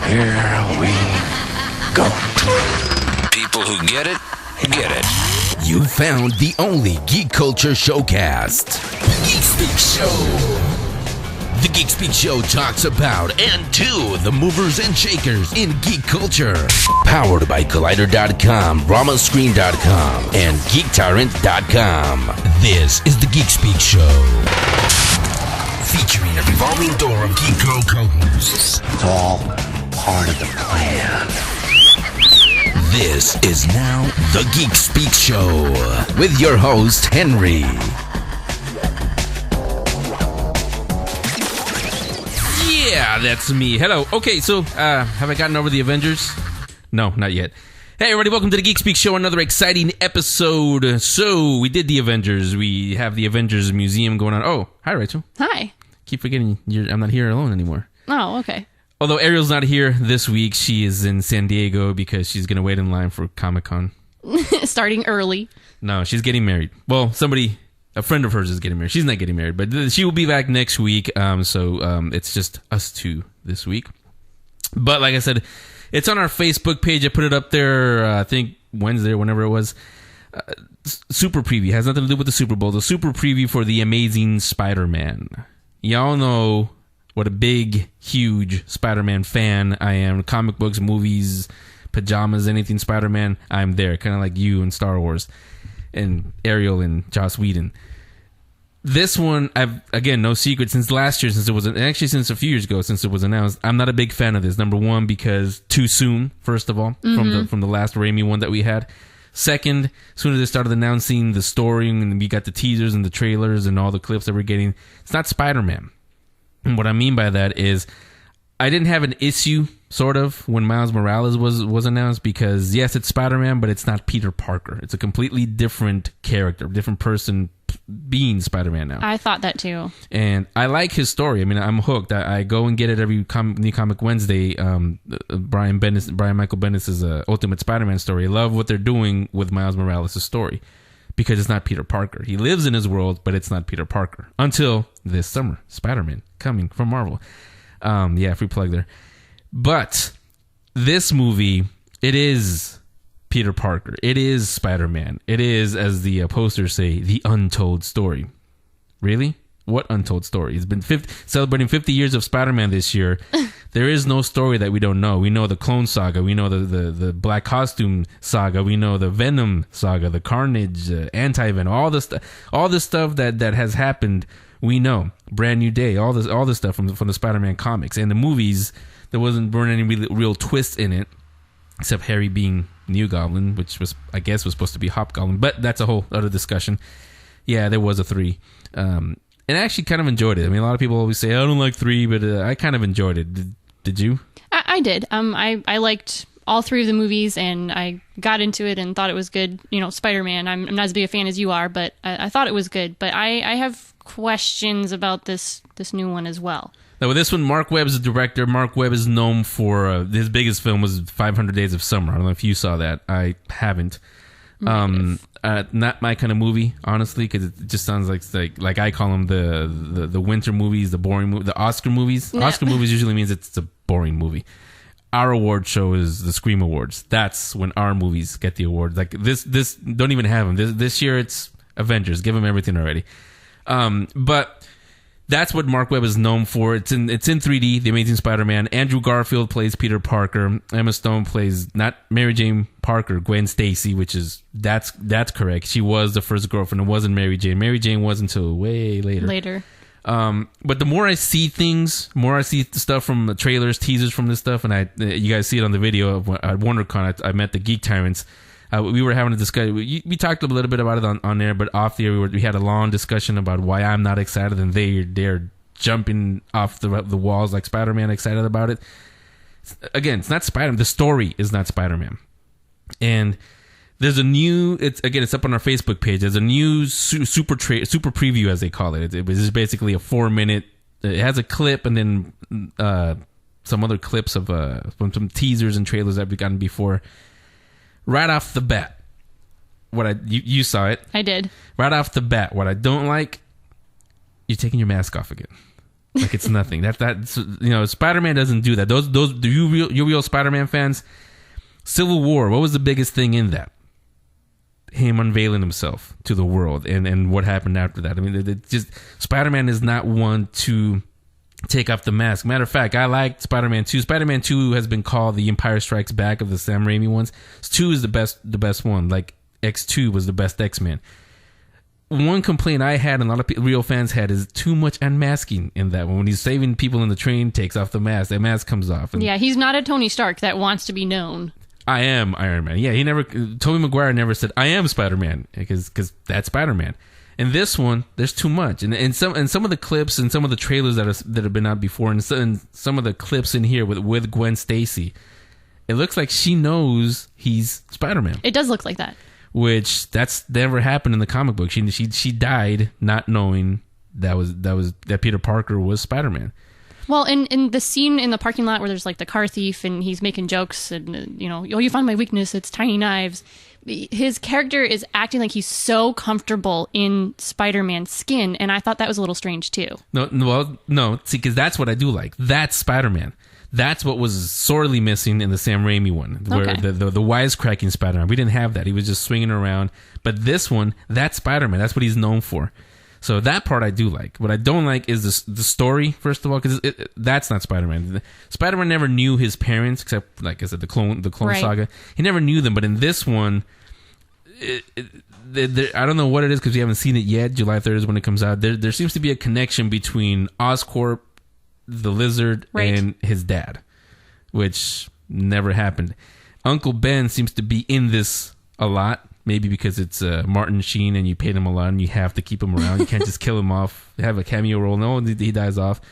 Here we go. People who get it, get it. You found the only geek culture showcast. Geek Speak Show. The Geek Speak Show talks about and to the movers and shakers in geek culture. Powered by Collider.com, RamaScreen.com, and GeekTyrant.com. This is the Geek Speak Show. Featuring a revolving door of geek girl co-hosts. It's all part of the plan. This is now the Geek Speak Show with your host, Henry. Yeah, that's me. Hello. Okay, so have I gotten over the Avengers? No, not yet. Hey, everybody, welcome to the Geek Speak Show, another exciting episode. So, we did the Avengers. We have the Avengers Museum going on. Oh, hi, Rachel. Hi. Keep forgetting I'm not here alone anymore. Oh, okay. Although Ariel's not here this week, she is in San Diego because she's going to wait in line for Comic-Con. Starting early. No, she's getting married. Well, a friend of hers is getting married. She's not getting married, but she will be back next week. So it's just us two this week. But like I said, it's on our Facebook page. I put it up there, I think Wednesday or whenever it was. Super preview. It has nothing to do with the Super Bowl. The super preview for The Amazing Spider-Man. Y'all know what a big, huge Spider-Man fan I am. Comic books, movies, pajamas, anything Spider-Man, I'm there. Kind of like you in Star Wars. And Ariel and Joss Whedon. This one, again, no secret, since last year, since a few years ago, since it was announced, I'm not a big fan of this. Number one, because too soon, first of all, from the last Raimi one that we had. Second, as soon as they started announcing the story, and we got the teasers and the trailers and all the clips that we're getting, it's not Spider-Man. And what I mean by that is, I didn't have an issue, sort of, when Miles Morales was announced, because yes, it's Spider-Man, but it's not Peter Parker. It's a completely different character, different person being Spider-Man now. I thought that too. And I like his story. I mean, I'm hooked. I go and get it every New Comic Wednesday. Brian Michael Bendis' Ultimate Spider-Man story. I love what they're doing with Miles Morales' story, because it's not Peter Parker. He lives in his world, but it's not Peter Parker. Until this summer, Spider-Man coming from Marvel. Yeah, free plug there. But this movie, it is Peter Parker. It is Spider-Man. It is, as the posters say, the untold story. Really? What untold story? It's been celebrating 50 years of Spider-Man this year. There is no story that we don't know. We know the Clone Saga. We know the Black Costume Saga. We know the Venom Saga, the Carnage, Anti-Venom, all this stuff that has happened. We know. Brand New Day, all this stuff from the Spider-Man comics. And the movies, there weren't any real twists in it, except Harry being New Goblin, which was supposed to be Hobgoblin, but that's a whole other discussion. Yeah, there was a 3. And I actually kind of enjoyed it. I mean, a lot of people always say, I don't like 3, but I kind of enjoyed it. Did you? I did. I liked all 3 of the movies, and I got into it and thought it was good. You know, Spider-Man, I'm not as big a fan as you are, but I thought it was good. But I have questions about this new one as well. Now, with this one, Mark Webb's the director. Mark Webb is known for his biggest film was 500 Days of Summer. I don't know if you saw that. I haven't. Not my kind of movie, honestly, because it just sounds like I call them the winter movies, the boring the Oscar movies. Yeah. Oscar movies usually means it's a boring movie. Our award show is the Scream Awards. That's when our movies get the awards. Like this don't even have them. This year it's Avengers. Give them everything already. But that's what Mark Webb is known for. It's in 3D, The Amazing Spider-Man. Andrew Garfield plays Peter Parker. Emma Stone plays not Mary Jane Parker, Gwen Stacy, which is that's correct. She was the first girlfriend. It wasn't Mary Jane. Mary Jane wasn't until way later. But the more I see things, more I see stuff from the trailers, teasers from this stuff, and you guys see it on the video at WonderCon. I met the Geek Tyrants. We were having a discussion. We talked a little bit about it on there, but off the air we had a long discussion about why I'm not excited and they're jumping off the walls like Spider-Man excited about it. Again, it's not Spider-Man. The story is not Spider-Man. And there's a new. It's up on our Facebook page. There's a new super preview, as they call it. It was basically a 4-minute. It has a clip and then some other clips of some teasers and trailers that we've gotten before. Right off the bat, you saw it. I did. Right off the bat, what I don't like, you're taking your mask off again. Like it's nothing. That's Spider-Man doesn't do that. Those you real Spider-Man fans. Civil War. What was the biggest thing in that? Him unveiling himself to the world, and what happened after that. I mean, it just Spider-Man is not one to take off the mask. Matter of fact, I like Spider-Man 2. Spider-Man 2 has been called the Empire Strikes Back of the Sam Raimi ones. 2 is the best one. Like X2 was the best X-Men. One complaint I had, and a lot of real fans had, is too much unmasking in that one. When he's saving people in the train, takes off the mask. That mask comes off. And yeah, he's not a Tony Stark that wants to be known. I am Iron Man. Yeah, Tobey Maguire never said, I am Spider-Man, because that's Spider-Man. In this one, there's too much. And some of the clips and some of the trailers that have been out before, and some of the clips in here with Gwen Stacy, it looks like she knows he's Spider-Man. It does look like that. Which that's never happened in the comic book. She died not knowing that Peter Parker was Spider-Man. Well, in the scene in the parking lot where there's like the car thief and he's making jokes and oh, you found my weakness, it's tiny knives. His character is acting like he's so comfortable in Spider-Man's skin, and I thought that was a little strange too. No, see, because that's what I do like. That's Spider-Man. That's what was sorely missing in the Sam Raimi one, where the wisecracking Spider-Man. We didn't have that. He was just swinging around. But this one, that's Spider-Man. That's what he's known for. So that part I do like. What I don't like is the story, first of all, because that's not Spider-Man. Spider-Man never knew his parents, except, like I said, the clone right. Saga. He never knew them. But in this one, I don't know what it is because we haven't seen it yet. July 3rd is when it comes out. There seems to be a connection between Oscorp, the Lizard, right. and his dad, which never happened. Uncle Ben seems to be in this a lot, maybe because it's Martin Sheen and you paid him a lot and you have to keep him around. You can't just kill him off, have a cameo role. No, he dies off.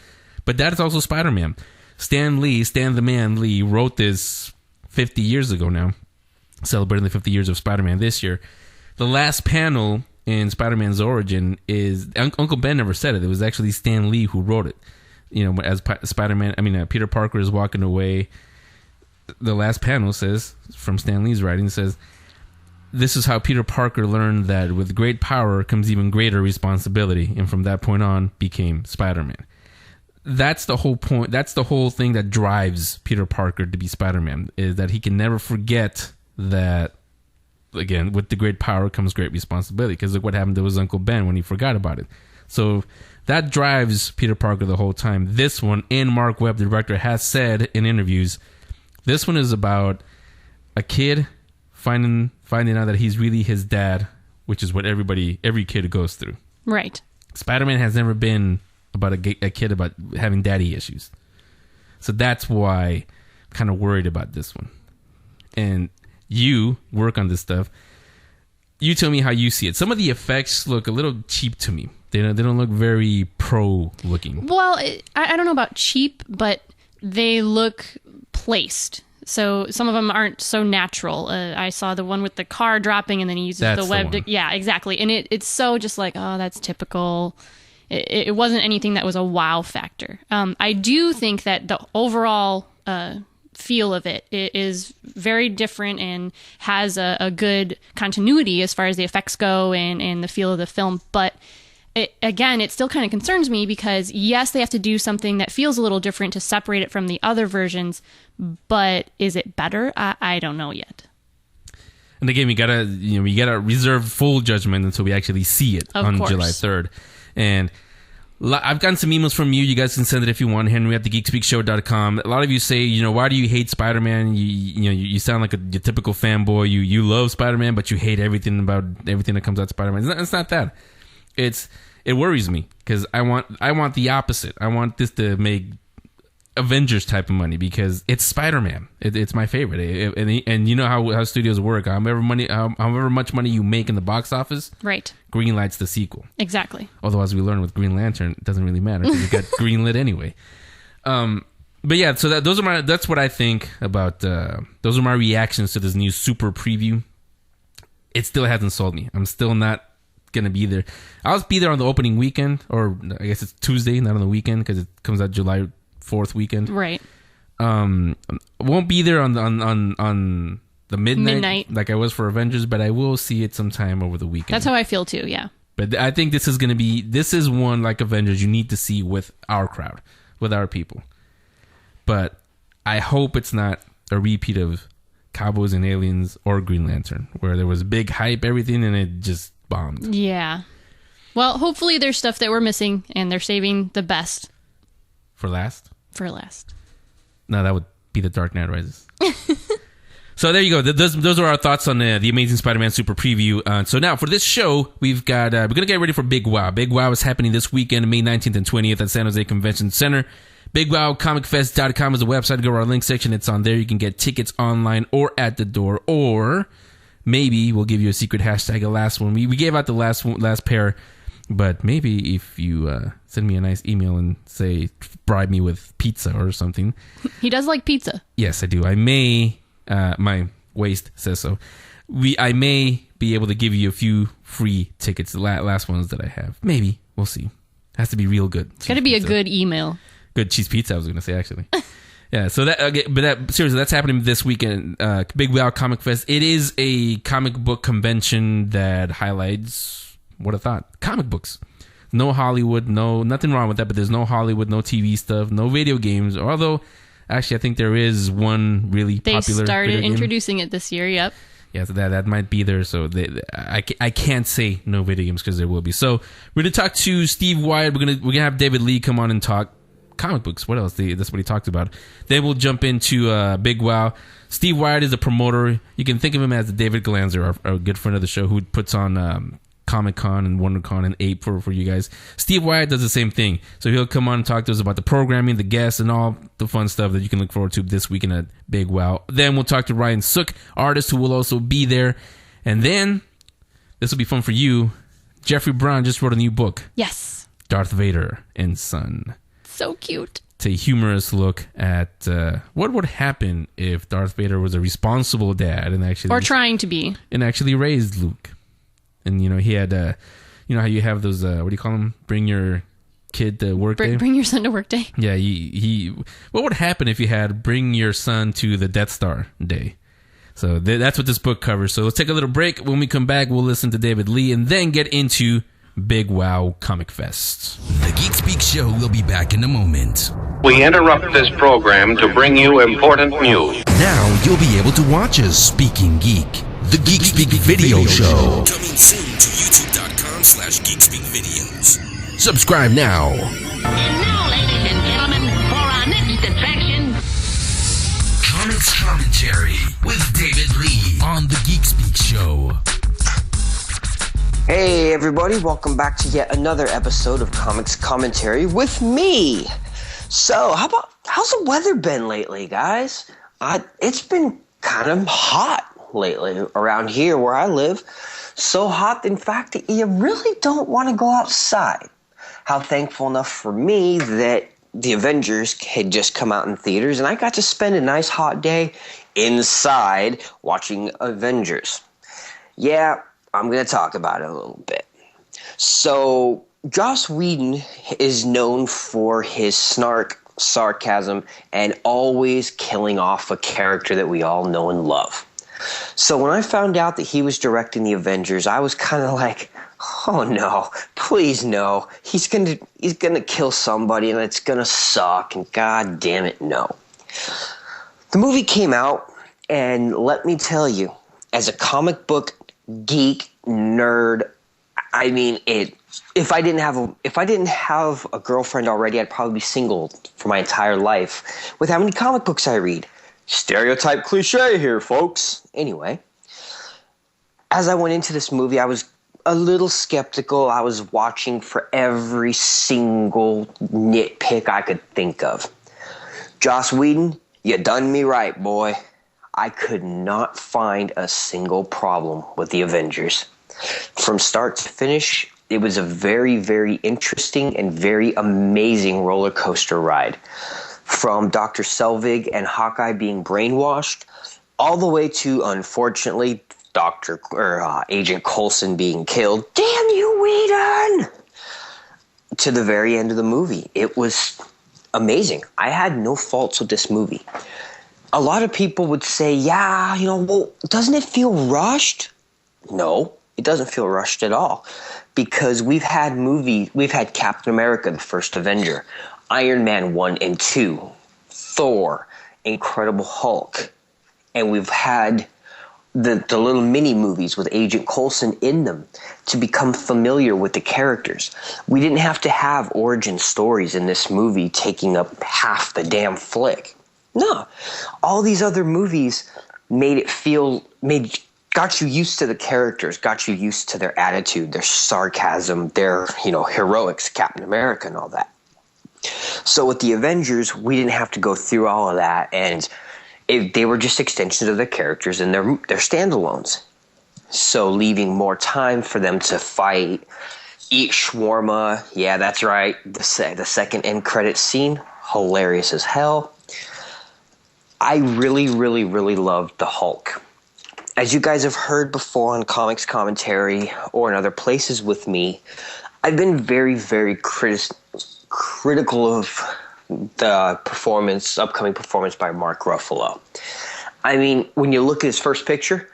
But that is also Spider-Man. Stan the Man Lee wrote this 50 years ago now, celebrating the 50 years of Spider-Man this year. The last panel in Spider-Man's origin is Uncle Ben never said it. It was actually Stan Lee who wrote it. As Peter Parker is walking away, the last panel says, from Stan Lee's writing, says, "This is how Peter Parker learned that with great power comes even greater responsibility, and from that point on became Spider-Man." That's the whole point. That's the whole thing that drives Peter Parker to be Spider-Man, is that he can never forget that, again, with the great power comes great responsibility. Because look what happened to his Uncle Ben when he forgot about it. So that drives Peter Parker the whole time. This one, and Mark Webb, the director, has said in interviews, this one is about a kid finding out that he's really his dad, which is what every kid goes through. Right. Spider-Man has never been about a kid about having daddy issues. So that's why I'm kind of worried about this one. And you work on this stuff. You tell me how you see it. Some of the effects look a little cheap to me. They don't look very pro looking. Well, I don't know about cheap, but they look placed. So some of them aren't so natural. I saw the one with the car dropping and then he uses the web. Yeah, exactly. And it's so just like, oh, that's typical. It wasn't anything that was a wow factor. I do think that the overall feel of it is very different and has a good continuity as far as the effects go and the feel of the film. But it still kind of concerns me because, yes, they have to do something that feels a little different to separate it from the other versions. But is it better? I don't know yet. And again, we gotta reserve full judgment until we actually see it on July 3rd. And I've gotten some emails from you. You guys can send it if you want. Henry at thegeekspeakshow.com. A lot of you say, why do you hate Spider-Man? You sound like your typical fanboy. You love Spider-Man, but you hate everything that comes out of Spider-Man. It's not that. It worries me because I want the opposite. I want this to make Avengers type of money because it's Spider-Man. It's my favorite. And you know how studios work. However much money you make in the box office, right? Greenlight's the sequel. Exactly. Although, as we learned with Green Lantern, it doesn't really matter because it got greenlit anyway. But yeah, so that's what I think about. Those are my reactions to this new super preview. It still hasn't sold me. I'm still not gonna be there. I'll be there on the opening weekend, or I guess it's Tuesday, not on the weekend because it comes out July 4th weekend. Right. Won't be there on the midnight like I was for Avengers, but I will see it sometime over the weekend. That's how I feel too. Yeah. But I think this is one like Avengers you need to see with our crowd, with our people. But I hope it's not a repeat of Cowboys and Aliens or Green Lantern, where there was big hype, everything, and it just bombed. Yeah. Well, hopefully there's stuff that we're missing, and they're saving the best. For last? For last. No, that would be The Dark Knight Rises. So there you go. Those are our thoughts on the Amazing Spider-Man Super Preview. So now for this show, we've got we're gonna get ready for Big Wow. Big Wow is happening this weekend, May 19th and 20th at San Jose Convention Center. BigWowComicFest.com is the website. Go to our link section. It's on there. You can get tickets online or at the door, or maybe we'll give you a secret hashtag. The last one we gave out the last pair, but maybe if you send me a nice email and say bribe me with pizza or something. He does like pizza. Yes, I do. I may. My waist says so. I may be able to give you a few free tickets. The last ones that I have. Maybe. We'll see. Has to be real good. It's got to be a good email. Good cheese pizza, I was going to say, actually. Yeah, so seriously, that's happening this weekend. Big Wow Comic Fest. It is a comic book convention that highlights, what I thought, comic books. No Hollywood, nothing wrong with that, but there's no Hollywood, no TV stuff, no video games. Although, actually, I think there is one really popular. They started introducing it this year. Yep. Yeah, so that might be there. So I can't say no video games because there will be. So we're gonna talk to Steve Wyatt. We're gonna have David Lee come on and talk comic books. What else? That's what he talked about. Then we'll jump into Big Wow. Steve Wyatt is a promoter. You can think of him as the David Glanzer, our good friend of the show, who puts on Comic-Con and WonderCon and Ape for you guys. Steve Wyatt does the same thing. So he'll come on and talk to us about the programming, the guests, and all the fun stuff that you can look forward to this weekend at Big Wow. Then we'll talk to Ryan Sook, artist who will also be there. And then, this will be fun for you, Jeffrey Brown just wrote a new book. Yes. Darth Vader and Son. So cute. It's a humorous look at what would happen if Darth Vader was a responsible dad and actually... Or trying to be. And actually raised Luke. And, he had, how you have those, what do you call them? Bring your kid to work day? Bring your son to work day. Yeah, what would happen if you had bring your son to the Death Star day? So that's what this book covers. So let's take a little break. When we come back, we'll listen to David Lee and then get into Big Wow Comic Fest. The Geek Speak Show will be back in a moment. We interrupt this program to bring you important news. Now you'll be able to watch us Speaking Geek. The Geek Speak Video Show. Coming soon to youtube.com/GeekSpeakVideos. Subscribe now. And now, ladies and gentlemen, for our next attraction... Comics Commentary with David Lee on The Geek Speak Show. Hey everybody, welcome back to yet another episode of Comics Commentary with me. So, how's the weather been lately, guys? It's been kind of hot lately around here where I live. So hot, in fact, that you really don't want to go outside. How thankful enough for me that the Avengers had just come out in theaters and I got to spend a nice hot day inside watching Avengers. Yeah, I'm going to talk about it a little bit. So, Joss Whedon is known for his snark, sarcasm, and always killing off a character that we all know and love. So when I found out that he was directing the Avengers, I was kind of like, oh no, please no. He's gonna kill somebody and it's gonna suck, and god damn it, no. The movie came out, and let me tell you, as a comic book geek nerd, I mean, if I didn't have a girlfriend already, I'd probably be single for my entire life with how many comic books I read. Stereotype cliche here, folks. Anyway, as I went into this movie, I was a little skeptical. I was watching for every single nitpick I could think of. Joss Whedon, you done me right, boy. I could not find a single problem with the Avengers. From start to finish, it was a very, very interesting and very amazing roller coaster ride. From Dr. Selvig and Hawkeye being brainwashed, all the way to, unfortunately, Agent Coulson being killed. Damn you, Whedon! To the very end of the movie. It was amazing. I had no faults with this movie. A lot of people would say, yeah, well, doesn't it feel rushed? No, it doesn't feel rushed at all. because we've had Captain America, the first Avenger, Iron Man 1 and 2, Thor, Incredible Hulk, and we've had the little mini movies with Agent Coulson in them to become familiar with the characters. We didn't have to have origin stories in this movie taking up half the damn flick. No. All these other movies got you used to the characters, got you used to their attitude, their sarcasm, their, heroics, Captain America and all that. So with the Avengers, we didn't have to go through all of that, and they were just extensions of their characters and their standalones. So leaving more time for them to fight, eat shawarma. Yeah, that's right. The second end credit scene, hilarious as hell. I really, really, really loved the Hulk. As you guys have heard before on Comics Commentary or in other places with me, I've been very, very critical of the upcoming performance by Mark Ruffalo. I mean, when you look at his first picture,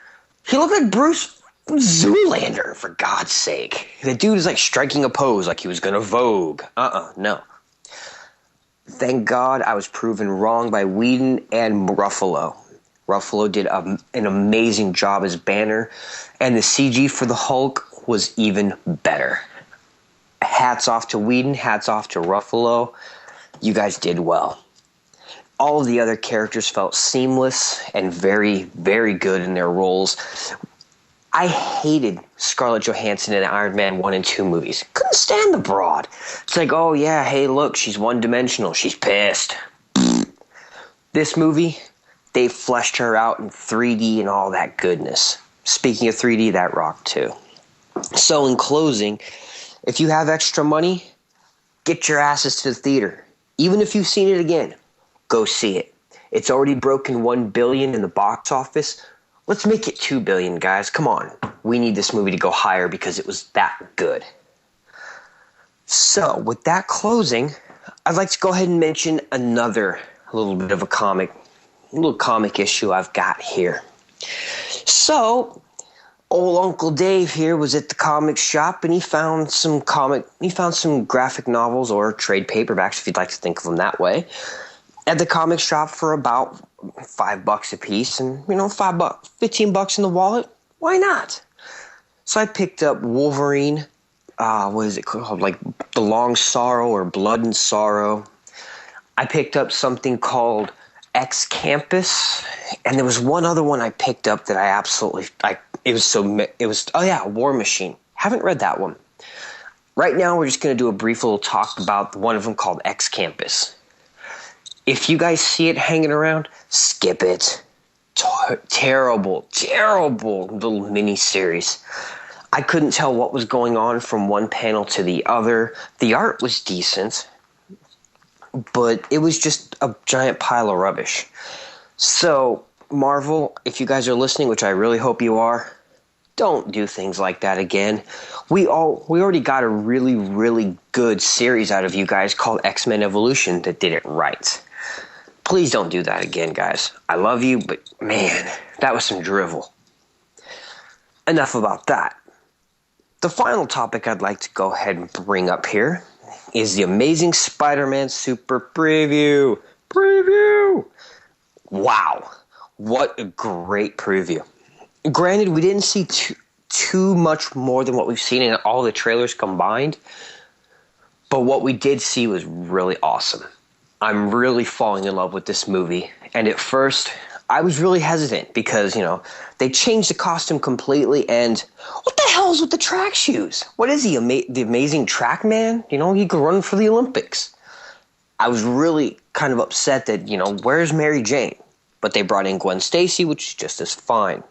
he looked like Bruce Zoolander, for God's sake. The dude is like striking a pose like he was going to Vogue. No. Thank God I was proven wrong by Whedon and Ruffalo. Ruffalo did an amazing job as Banner, and the CG for the Hulk was even better. Hats off to Whedon, hats off to Ruffalo. You guys did well. All of the other characters felt seamless and very, very good in their roles. I hated Scarlett Johansson in Iron Man 1 and 2 movies. Couldn't stand the broad. It's like, oh yeah, hey look, she's one-dimensional. She's pissed. This movie, they fleshed her out in 3D and all that goodness. Speaking of 3D, that rocked too. So in closing, if you have extra money, get your asses to the theater. Even if you've seen it again, go see it. It's already broken $1 billion in the box office. Let's make it $2 billion, guys. Come on. We need this movie to go higher because it was that good. So, with that closing, I'd like to go ahead and mention another little bit of a comic issue I've got here. So, old Uncle Dave here was at the comic shop and he found some graphic novels or trade paperbacks, if you'd like to think of them that way, at the comic shop for about $5 a piece, and $15 in the wallet. Why not? So I picked up Wolverine. What is it called? Like The Long Sorrow or Blood and Sorrow. I picked up something called Ex Campus, and there was one other one I picked up that I absolutely War Machine. Haven't read that one. Right now, we're just going to do a brief little talk about one of them called Ex Campus. If you guys see it hanging around, skip it. Terrible little mini-series. I couldn't tell what was going on from one panel to the other. The art was decent, but it was just a giant pile of rubbish. So, Marvel, if you guys are listening, which I really hope you are, don't do things like that again. We already got a really, really good series out of you guys called X-Men Evolution that did it right. Please don't do that again, guys. I love you, but man, that was some drivel. Enough about that. The final topic I'd like to go ahead and bring up here is the Amazing Spider-Man Super Preview. Wow. What a great preview. Granted, we didn't see too much more than what we've seen in all the trailers combined, but what we did see was really awesome. I'm really falling in love with this movie, and at first, I was really hesitant because, they changed the costume completely, and what the hell is with the track shoes? What is he, the amazing track man? He could run for the Olympics. I was really kind of upset that, where's Mary Jane? But they brought in Gwen Stacy, which is just as fine.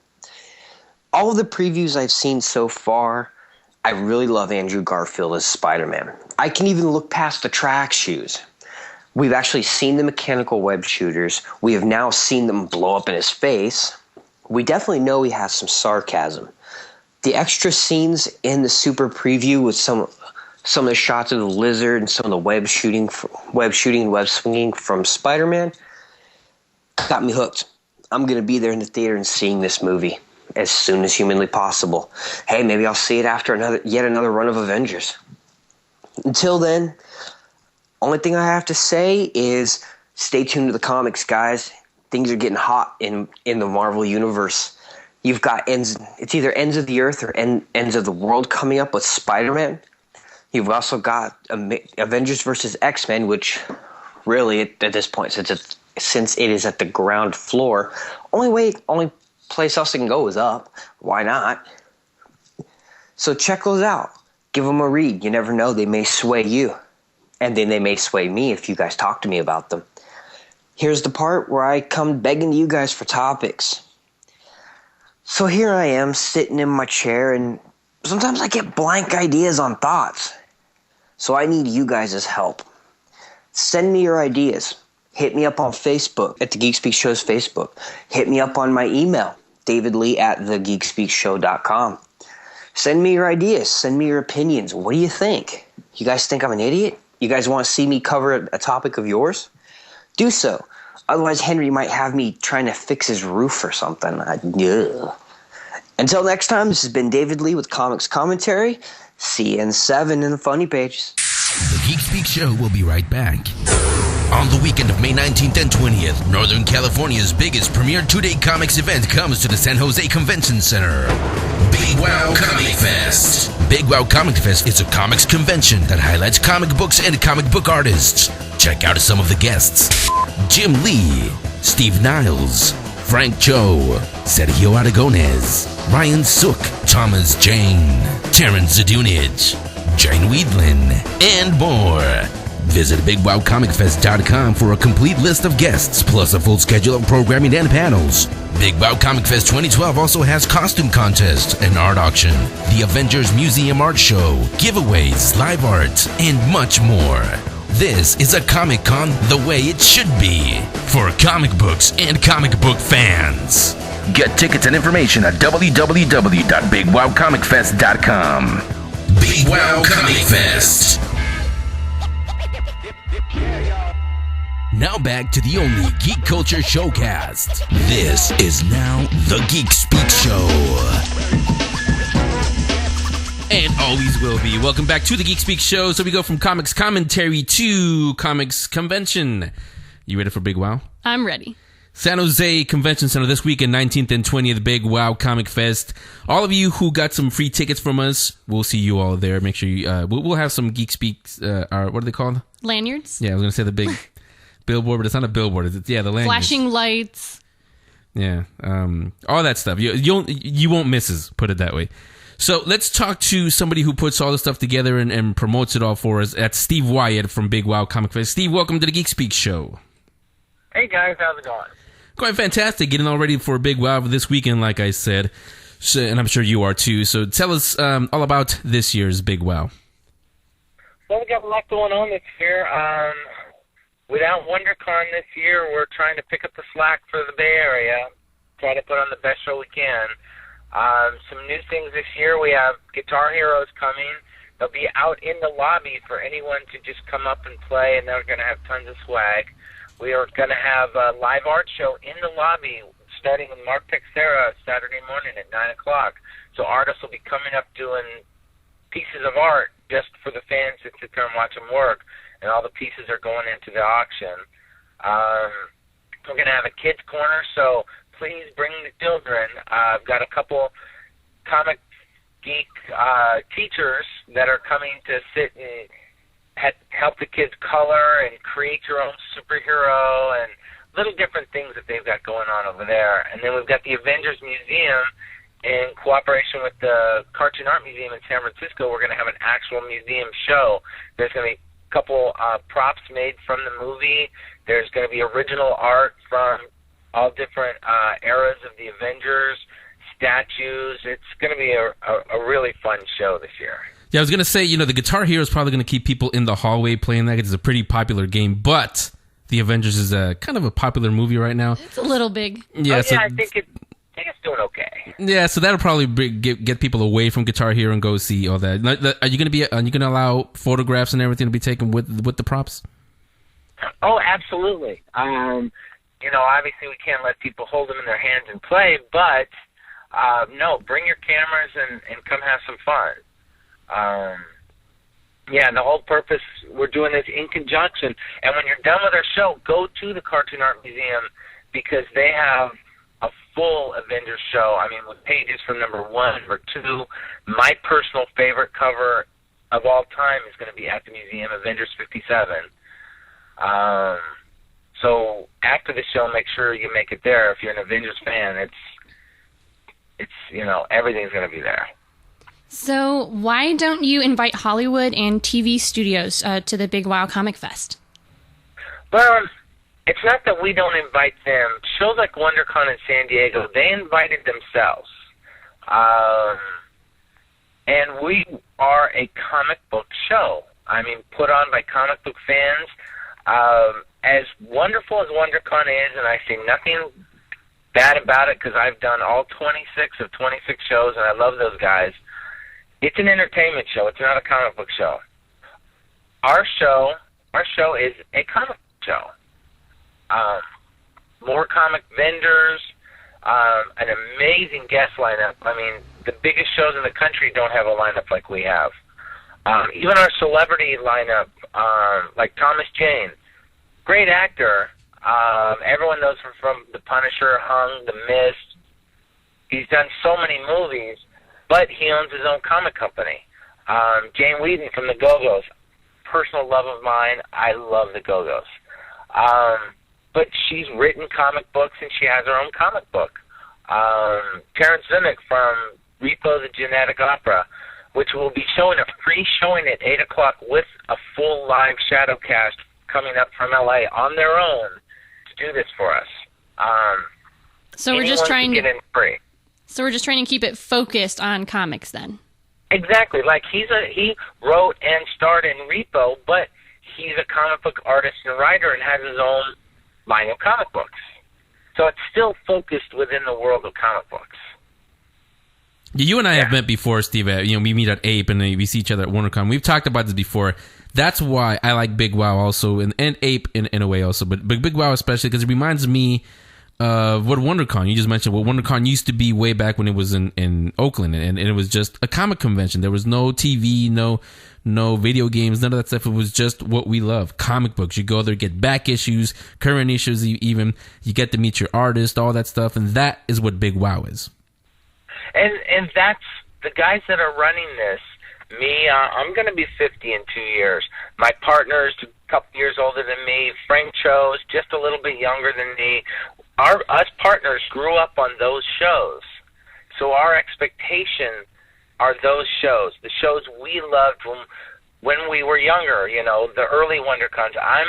All of the previews I've seen so far, I really love Andrew Garfield as Spider-Man. I can even look past the track shoes. We've actually seen the mechanical web shooters. We have now seen them blow up in his face. We definitely know he has some sarcasm. The extra scenes in the super preview with some of the shots of the lizard and some of the web shooting and web swinging from Spider-Man got me hooked. I'm going to be there in the theater and seeing this movie. as soon as humanly possible. Hey, maybe I'll see it after yet another run of Avengers. Until then, only thing I have to say is stay tuned to the comics, guys. Things are getting hot in the Marvel Universe. You've got it's either Ends of the Earth or Ends of the World coming up with Spider-Man. You've also got Avengers versus X-Men, which really, at this point, since it is at the ground floor, only place else it can go is up. Why not? So check those out. Give them a read. You never know. They may sway you. And then they may sway me if you guys talk to me about them. Here's the part where I come begging to you guys for topics. So here I am sitting in my chair, and sometimes I get blank ideas on thoughts. So I need you guys' help. Send me your ideas. Hit me up on Facebook, at the Geek Speak Show's Facebook. Hit me up on my email, davidlee@thegeekspeakshow.com. Send me your ideas. Send me your opinions. What do you think? You guys think I'm an idiot? You guys want to see me cover a topic of yours? Do so. Otherwise, Henry might have me trying to fix his roof or something. Until next time, this has been David Lee with Comics Commentary. See you in 7 in the funny pages. The Geek Speak Show will be right back. On the weekend of May 19th and 20th, Northern California's biggest premier two-day comics event comes to the San Jose Convention Center. Big Wow Comic Fest. Big Wow Comic Fest is a comics convention that highlights comic books and comic book artists. Check out some of the guests. Jim Lee, Steve Niles, Frank Cho, Sergio Aragonés, Ryan Sook, Thomas Jane, Terrence Zadunich, Jane Weedlin, and more. Visit BigWowComicFest.com for a complete list of guests, plus a full schedule of programming and panels. Big Wow Comic Fest 2012 also has costume contest, an art auction, the Avengers Museum Art Show, giveaways, live art, and much more. This is a Comic-Con the way it should be, for comic books and comic book fans. Get tickets and information at www.BigWowComicFest.com. Big Wow Comic Fest. Now back to the only Geek Culture Showcast. This is now the Geek Speak Show. And always will be. Welcome back to the Geek Speak Show. So we go from comics commentary to comics convention. You ready for Big Wow? I'm ready. San Jose Convention Center this weekend, 19th and 20th, Big Wow Comic Fest. All of you who got some free tickets from us, we'll see you all there. Make sure you, we'll have some Geek Speaks, what are they called? Lanyards? Yeah, I was going to say the big billboard, but it's not a billboard. It's, the lanyards. Flashing lights. Yeah, all that stuff. You won't miss us, put it that way. So let's talk to somebody who puts all this stuff together and promotes it all for us. That's Steve Wyatt from Big Wow Comic Fest. Steve, welcome to the Geek Speak Show. Hey guys, how's it going? Going fantastic. Getting all ready for Big Wow this weekend, like I said. So, and I'm sure you are too. So tell us all about this year's Big Wow. Well, we got a lot going on this year. Without WonderCon this year, we're trying to pick up the slack for the Bay Area, try to put on the best show we can. Some new things this year. We have Guitar Heroes coming. They'll be out in the lobby for anyone to just come up and play, and they're going to have tons of swag. We are going to have a live art show in the lobby starting with Mark Texera Saturday morning at 9 o'clock. So artists will be coming up doing pieces of art just for the fans to sit there and watch them work, and all the pieces are going into the auction. We're going to have a kids' corner, so please bring the children. I've got a couple comic geek teachers that are coming to sit and help the kids color and create your own superhero and little different things that they've got going on over there. And then we've got the Avengers Museum in cooperation with the Cartoon Art Museum in San Francisco. We're going to have an actual museum show. There's going to be a couple props made from the movie. There's going to be original art from all different eras of the Avengers, statues. It's going to be a really fun show this year. Yeah, I was going to say, the Guitar Hero is probably going to keep people in the hallway playing that. It's a pretty popular game, but the Avengers is a kind of a popular movie right now. It's a little big. Yeah, I think it's doing okay. Yeah, so that'll probably get people away from Guitar Hero and go see all that. Are you going to allow photographs and everything to be taken with the props? Oh, absolutely. Obviously we can't let people hold them in their hands and play, but No, bring your cameras and come have some fun. Yeah, and the whole purpose, we're doing this in conjunction. And when you're done with our show, go to the Cartoon Art Museum because they have a full Avengers show. I mean, with pages from number 1, number 2. My personal favorite cover of all time is going to be at the museum, Avengers 57. So after the show, make sure you make it there. If you're an Avengers fan, it's everything's going to be there. So why don't you invite Hollywood and TV studios to the Big Wow Comic Fest? Well, it's not that we don't invite them. Shows like WonderCon in San Diego, they invited themselves. And we are a comic book show. I mean, put on by comic book fans. As wonderful as WonderCon is, and I see nothing bad about it because I've done all 26 of 26 shows, and I love those guys. It's an entertainment show. It's not a comic book show. Our show is a comic book show. More comic vendors, an amazing guest lineup. I mean, the biggest shows in the country don't have a lineup like we have. Even our celebrity lineup, like Thomas Jane, great actor. Everyone knows him from The Punisher, Hung, The Mist. He's done so many movies, but he owns his own comic company. Jane Whedon from The Go-Go's, personal love of mine. I love The Go-Go's. But she's written comic books, and she has her own comic book. Terrence Zimick from Repo the Genetic Opera, which will be showing a free showing at 8 o'clock with a full live shadow cast coming up from L.A. on their own to do this for us. So we're just trying to get in free. So we're just trying to keep it focused on comics then. Exactly. Like he wrote and starred in Repo, but he's a comic book artist and writer and has his own line of comic books. So it's still focused within the world of comic books. You and I have met before, Steve. We meet at Ape and we see each other at WonderCon. We've talked about this before. That's why I like Big Wow also, and Ape in a way also, but Big Wow especially because it reminds me of what WonderCon, you just mentioned, what WonderCon used to be way back when it was in Oakland, and it was just a comic convention. There was no TV, no video games, none of that stuff. It was just what we love, comic books. You go there, get back issues, current issues even. You get to meet your artist, all that stuff, and that is what Big Wow is. And that's the guys that are running this. Me, I'm going to be 50 in 2 years. My partner's a couple years older than me. Frank Cho's just a little bit younger than me. Us partners grew up on those shows. So our expectation are those shows, the shows we loved when we were younger, the early WonderCons. I'm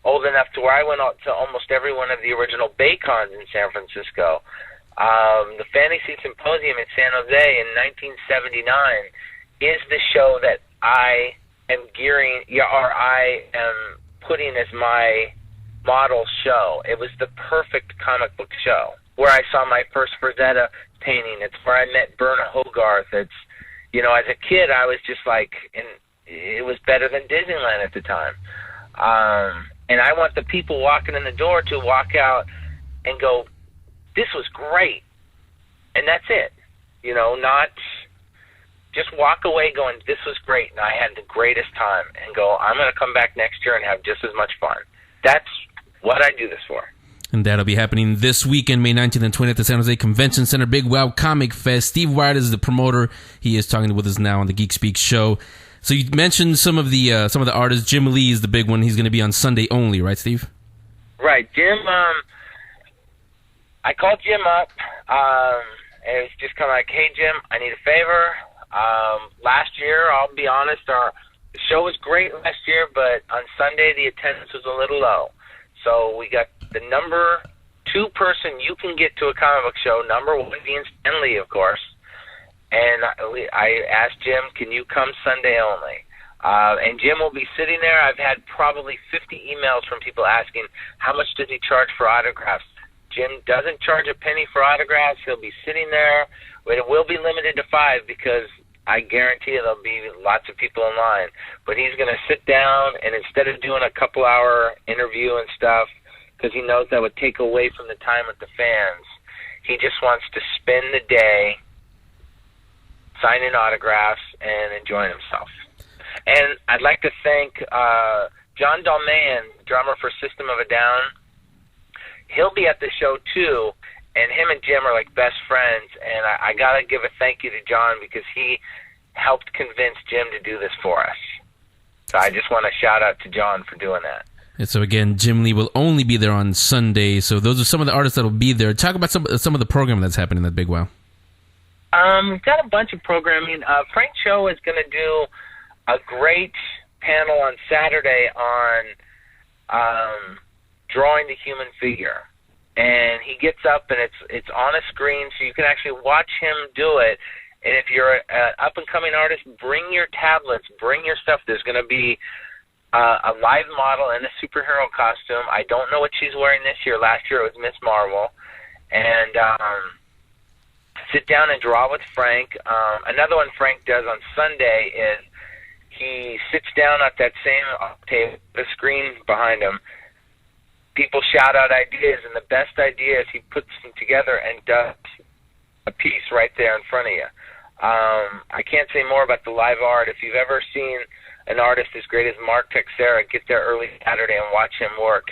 old enough to where I went out to almost every one of the original Baycons in San Francisco. The Fantasy Symposium in San Jose in 1979 is the show that I am putting as my model show. It was the perfect comic book show where I saw my first Frazetta painting. It's where I met Berna Hogarth. It's, as a kid, I was just like, it was better than Disneyland at the time. And I want the people walking in the door to walk out and go, this was great. And that's it. Not just walk away going, this was great, and I had the greatest time, and go, I'm going to come back next year and have just as much fun. That's what I do this for. And that'll be happening this weekend, May 19th and 20th at the San Jose Convention Center, Big Wow Comic Fest. Steve Wyatt is the promoter. He is talking with us now on the Geek Speak show. So you mentioned some of the artists. Jim Lee is the big one. He's going to be on Sunday only, right, Steve? Right. Jim, I called Jim up, and it was just kind of like, hey, Jim, I need a favor. Last year, I'll be honest, the show was great last year, but on Sunday, the attendance was a little low. So we got the number 2 person you can get to a comic book show, number 1 being Stan Lee, of course. And I asked Jim, can you come Sunday only? And Jim will be sitting there. I've had probably 50 emails from people asking, how much does he charge for autographs? Jim doesn't charge a penny for autographs. He'll be sitting there. But it will be limited to 5 because I guarantee there'll be lots of people in line. But he's going to sit down, and instead of doing a couple-hour interview and stuff, because he knows that would take away from the time with the fans, He just wants to spend the day signing autographs and enjoying himself. And I'd like to thank John Dalmayan, drummer for System of a Down. He'll be at the show too, and him and Jim are like best friends. And I gotta give a thank you to John because he helped convince Jim to do this for us. So I just want to shout out to John for doing that. And so again, Jim Lee will only be there on Sunday. So those are some of the artists that will be there. Talk about some of the programming that's happening at Big Wow. We've got a bunch of programming. Frank Cho is going to do a great panel on Saturday on drawing the human figure. And he gets up and it's on a screen, so you can actually watch him do it. And if you're an up-and-coming artist, bring your tablets, bring your stuff. There's going to be a live model in a superhero costume. I don't know what she's wearing this year. Last year it was Miss Marvel. And sit down and draw with Frank. Another one Frank does on Sunday is he sits down at that same table, the screen behind him. People shout out ideas, and the best ideas he puts them together and does a piece right there in front of you. I can't say more about the live art. If you've ever seen an artist as great as Mark Texera, get there early Saturday and watch him work.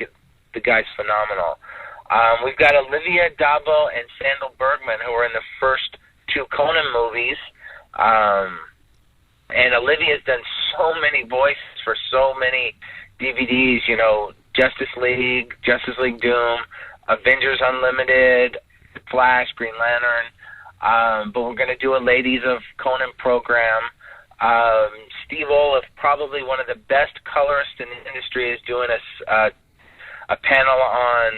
The guy's phenomenal. We've got Olivia Dabo and Sandal Bergman, who were in the first two Conan movies. And Olivia's done so many voices for so many DVDs, you know, Justice League Doom, Avengers Unlimited, Flash, Green Lantern. But we're going to do a Ladies of Conan program. Steve Olaf, probably one of the best colorists in the industry, is doing a panel on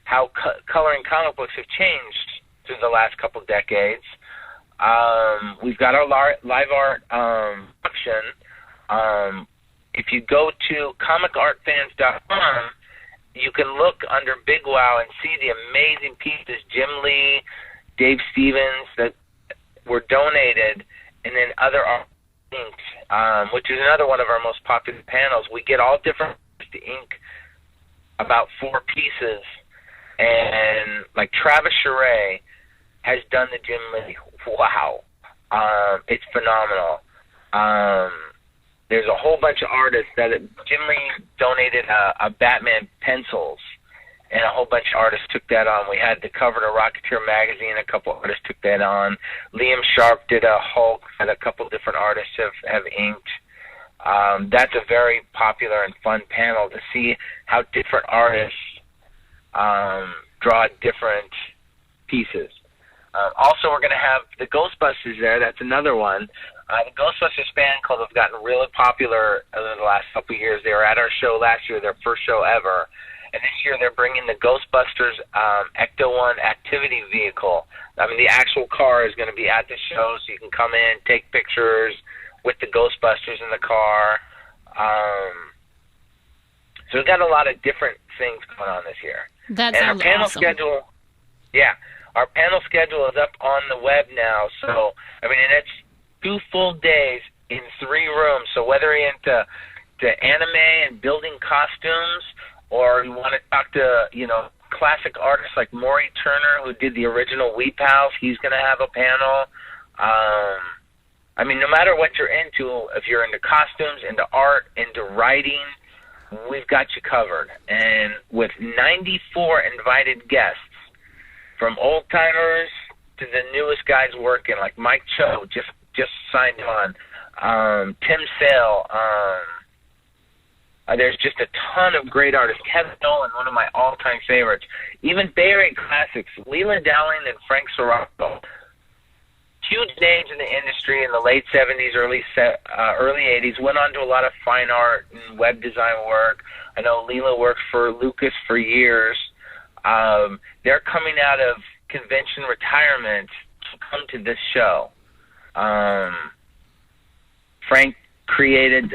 how coloring comic books have changed through the last couple of decades. We've got our live art auction. If you go to comicartfans.com, you can look under Big Wow and see the amazing pieces, Jim Lee, Dave Stevens, that were donated, and then other art inked, which is another one of our most popular panels. We get all different to ink about 4 pieces. And like Travis Charest has done the Jim Lee. Wow. It's phenomenal. There's a whole bunch of artists that Jim Lee donated a Batman pencils, and a whole bunch of artists took that on. We had the cover to Rocketeer magazine. A couple artists took that on. Liam Sharp did a Hulk that a couple different artists have inked. That's a very popular and fun panel to see how different artists draw different pieces. Also, we're going to have the Ghostbusters there. That's another one. The Ghostbusters fan club have gotten really popular in the last couple of years. They were at our show last year, their first show ever. And this year they're bringing the Ghostbusters Ecto-1 activity vehicle. I mean, the actual car is going to be at the show, so you can come in, take pictures with the Ghostbusters in the car. So we've got a lot of different things going on this year. That and sounds our panel awesome. schedule, our panel schedule is up on the web now. So, I mean, and it's 2 full days in 3 rooms. So whether you're into anime and building costumes, or you want to talk to, you know, classic artists like Maury Turner, who did the original Weep House, he's going to have a panel. I mean, no matter what you're into, if you're into costumes, into art, into writing, we've got you covered. And with 94 invited guests, from old-timers to the newest guys working, like Mike Cho just signed on, Tim Sale, there's just a ton of great artists. Kevin Nolan, one of my all-time favorites. Even Bay Area classics, Leland Dowling and Frank Sirocco. Huge names in the industry in the late 70s, early 80s, went on to a lot of fine art and web design work. I know Leela worked for Lucas for years. They're coming out of convention retirement to come to this show. Frank created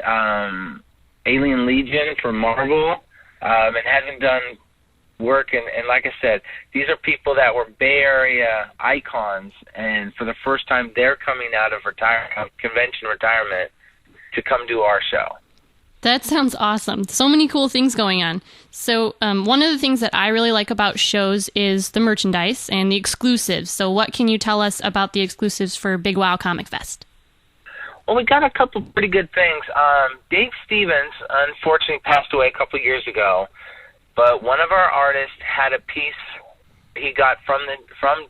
Alien Legion for Marvel and hasn't done work. And like I said, these are people that were Bay Area icons, and for the first time they're coming out of convention retirement to come do our show. That sounds awesome. So many cool things going on. So one of the things that I really like about shows is the merchandise and the exclusives. So what can you tell us about the exclusives for Big Wow Comic Fest? Well, we got a couple pretty good things. Dave Stevens, unfortunately, passed away a couple years ago, but one of our artists had a piece he got from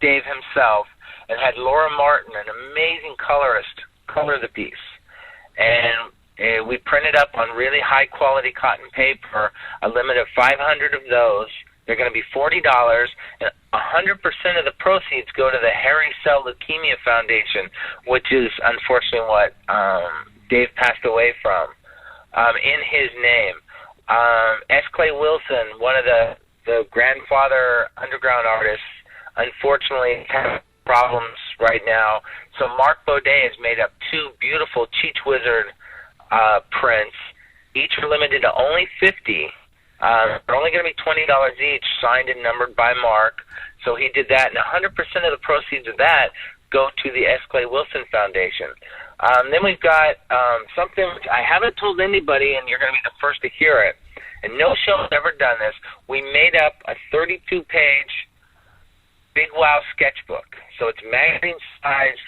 Dave himself, and had Laura Martin, an amazing colorist, color the piece. And we printed up on really high-quality cotton paper, a limit of 500 of those. They're going to be $40, and 100% of the proceeds go to the Harry Cell Leukemia Foundation, which is unfortunately what Dave passed away from, in his name. S. Clay Wilson, one of the grandfather underground artists, unfortunately has problems right now. So Mark Baudet has made up 2 beautiful Cheech Wizard prints. Each are limited to only 50. They're only going to be $20 each, signed and numbered by Mark. So he did that, and 100% of the proceeds of that go to the S. Clay Wilson Foundation. Then we've got something which I haven't told anybody, and you're going to be the first to hear it. And no show has ever done this. We made up a 32-page Big Wow sketchbook. So it's magazine-sized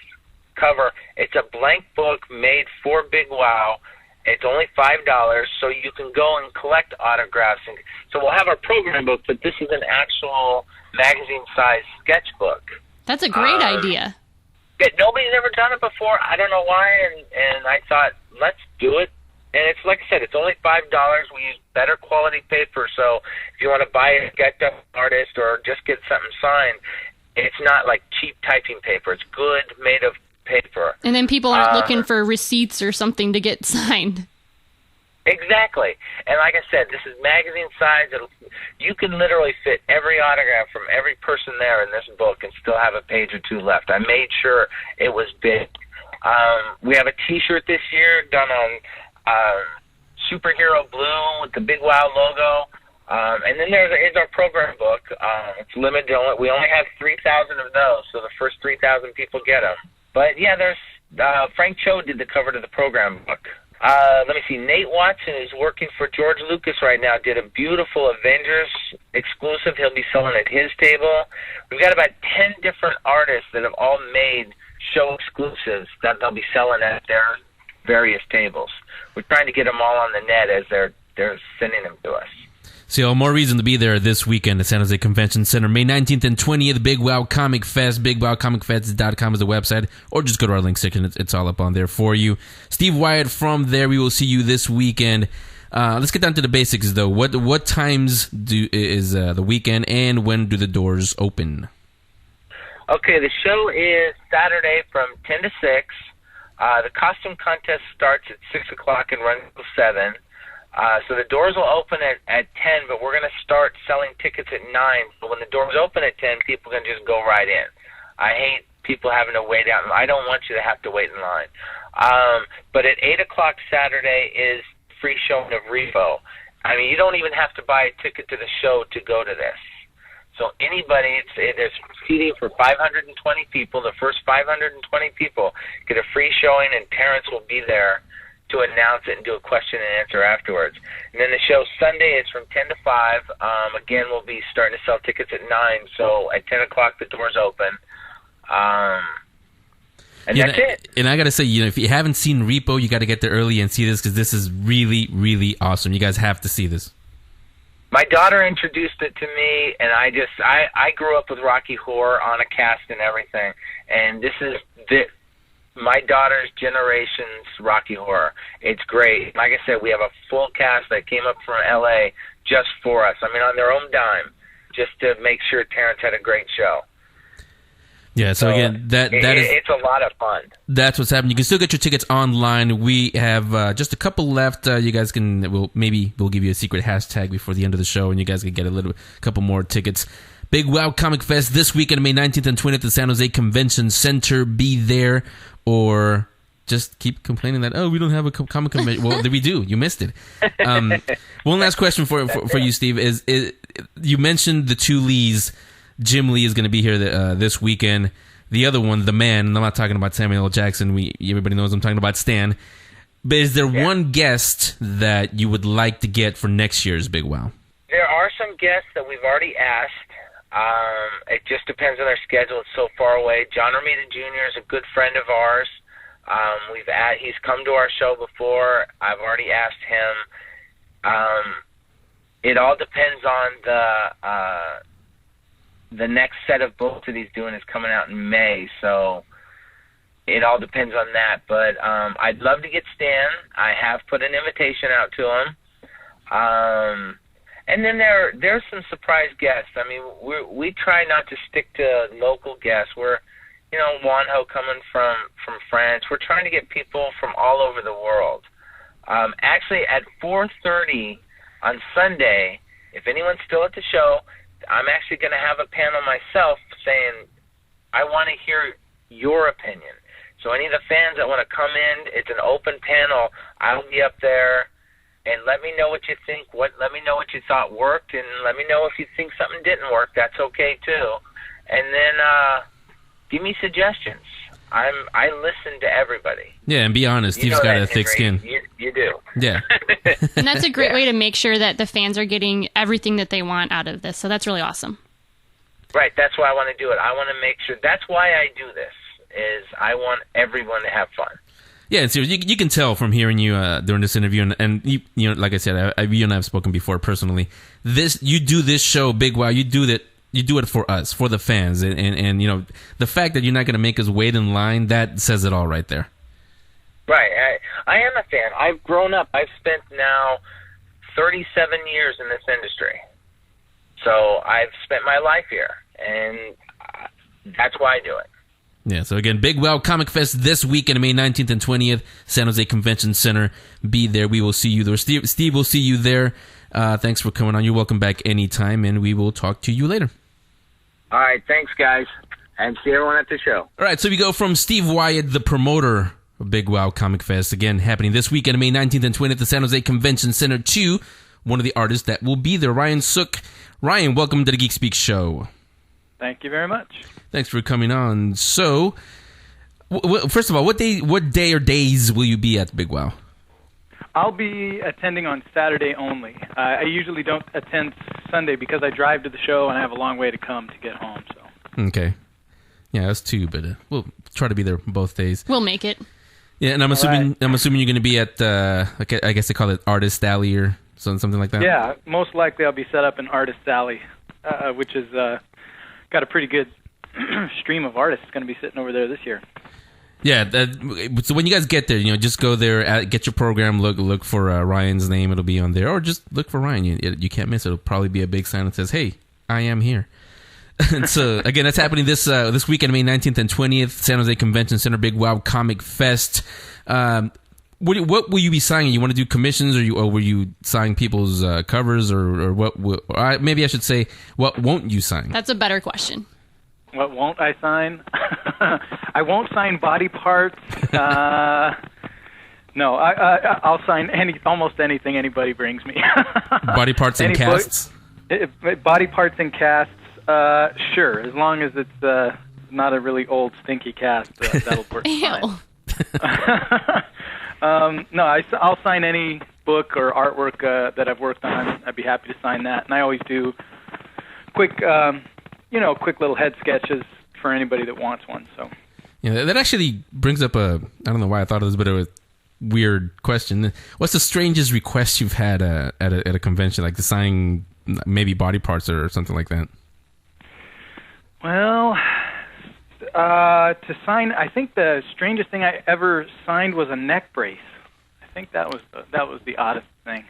cover. It's a blank book made for Big Wow. It's only $5, so you can go and collect autographs. And so we'll have our program book, but this is an actual magazine-sized sketchbook. That's a great idea. Yeah, nobody's ever done it before. I don't know why, and I thought, let's do it. And it's like I said, it's only $5. We use better quality paper, so if you want to buy a sketch up artist or just get something signed, it's not like cheap typing paper. It's good, made of paper. And then people aren't looking for receipts or something to get signed. Exactly. And like I said, this is magazine size. You can literally fit every autograph from every person there in this book and still have a page or 2 left. I made sure it was big. We have a T-shirt this year done on superhero blue with the Big Wow logo. And then there's our program book. It's limited. We only have 3,000 of those, so the first 3,000 people get them. But yeah, there's Frank Cho did the cover to the program book. Let me see. Nate Watson, who's working for George Lucas right now, did a beautiful Avengers exclusive. He'll be selling at his table. We've got about 10 different artists that have all made show exclusives that they'll be selling at their various tables. We're trying to get them all on the net as they're sending them to us. So, more reason to be there this weekend at San Jose Convention Center, May 19th and 20th, Big Wow Comic Fest. BigWowComicFest.com is the website, or just go to our link section. It's all up on there for you. Steve Wyatt from there. We will see you this weekend. Let's get down to the basics, though. What times is the weekend, and when do the doors open? Okay, the show is Saturday from 10 to 6. The costume contest starts at 6 o'clock and runs until 7. So the doors will open at 10, but we're going to start selling tickets at 9. So when the doors open at 10, people can just go right in. I hate people having to wait out. I don't want you to have to wait in line. But at 8 o'clock Saturday is free showing of Repo. I mean, you don't even have to buy a ticket to the show to go to this. So anybody, there's seating for 520 people. The first 520 people get a free showing, and Terrence will be there to announce it and do a question and answer afterwards. And then the show Sunday is from 10 to 5. Again, we'll be starting to sell tickets at 9, so at 10 o'clock the doors open. And that's it. And I got to say, if you haven't seen Repo, you got to get there early and see this, because this is really, really awesome. You guys have to see this. My daughter introduced it to me, and I grew up with Rocky Horror on a cast and everything, and this is my daughter's generation's Rocky Horror. It's great. Like I said, we have a full cast that came up from L.A. just for us. I mean, on their own dime, just to make sure Terrence had a great show. Yeah, so again, it's a lot of fun. That's what's happening. You can still get your tickets online. We have just a couple left. You guys we'll give you a secret hashtag before the end of the show, and you guys can get a couple more tickets. Big Wow Comic Fest this weekend, May 19th and 20th at the San Jose Convention Center. Be there, or just keep complaining that, we don't have a comic convention. Well, we do. You missed it. One last question for you, Steve, is you mentioned the 2 Lees. Jim Lee is going to be here this weekend. The other one, the man, and I'm not talking about Samuel L. Jackson. Everybody knows I'm talking about Stan. But is there one guest that you would like to get for next year's Big Wow? There are some guests that we've already asked. It just depends on their schedule. It's so far away. John Romita Jr. is a good friend of ours. He's come to our show before. I've already asked him. It all depends on the next set of books that he's doing is coming out in May, so it all depends on that. But I'd love to get Stan. I have put an invitation out to him. And then there's some surprise guests. I mean, we try not to stick to local guests. We're, Juanjo coming from France. We're trying to get people from all over the world. Actually, at 4:30 on Sunday, if anyone's still at the show, I'm actually going to have a panel myself saying, I want to hear your opinion. So any of the fans that want to come in, it's an open panel. I'll be up there, and let me know what you think. Let me know what you thought worked, and let me know if you think something didn't work. That's okay too. And then give me suggestions. I listen to everybody. Yeah, and be honest, Steve's got a thick skin. You do. Yeah. And that's a great way to make sure that the fans are getting everything that they want out of this. So that's really awesome. Right, that's why I want to do it. I want to make sure. That's why I do this, is I want everyone to have fun. Yeah, so you can tell from hearing you during this interview, and you like I said, you and I have spoken before personally. You do this show, Big Wow. You do it for us, for the fans, and the fact that you're not going to make us wait in line, that says it all right there. Right, I am a fan. I've grown up. I've spent now 37 years in this industry, so I've spent my life here, and that's why I do it. Yeah, so again, Big Wow Comic Fest this weekend, May 19th and 20th, San Jose Convention Center. Be there. We will see you there. Steve will see you there. Thanks for coming on. You're welcome back anytime, and we will talk to you later. All right, thanks, guys, and see everyone at the show. All right, so we go from Steve Wyatt, the promoter of Big Wow Comic Fest, again, happening this weekend, May 19th and 20th at the San Jose Convention Center, to one of the artists that will be there, Ryan Sook. Ryan, welcome to the Geek Speak Show. Thank you very much. Thanks for coming on. So, first of all, what day or days will you be at Big Wow? I'll be attending on Saturday only. I usually don't attend Sunday because I drive to the show and I have a long way to come to get home. So. Okay. Yeah, us too, but we'll try to be there both days. We'll make it. Yeah, and I'm assuming you're going to be at I guess they call it Artist Alley or something like that. Yeah, most likely I'll be set up in Artist Alley, which is got a pretty good stream of artists going to be sitting over there this year. Yeah, so when you guys get there, just go there, get your program, look for Ryan's name. It'll be on there, or just look for Ryan. You can't miss it. It'll probably be a big sign that says, "Hey, I am here." And so again, that's happening this weekend, May 19th and 20th, San Jose Convention Center, Big Wow Comic Fest. What will you be signing? You want to do commissions, or will you sign people's covers, or what? Maybe I should say, what won't you sign? That's a better question. What won't I sign? I won't sign body parts. No, I'll sign almost anything anybody brings me. Body parts and casts? Body parts and casts, sure, as long as it's not a really old, stinky cast. That'll work fine. No, I'll sign any book or artwork that I've worked on. I'd be happy to sign that. And I always do quick little head sketches for anybody that wants one. So, yeah, that actually brings up I don't know why I thought of this, but a weird question. What's the strangest request you've had at a convention, like to sign maybe body parts or something like that? Well, to sign, I think the strangest thing I ever signed was a neck brace. I think that was the oddest thing.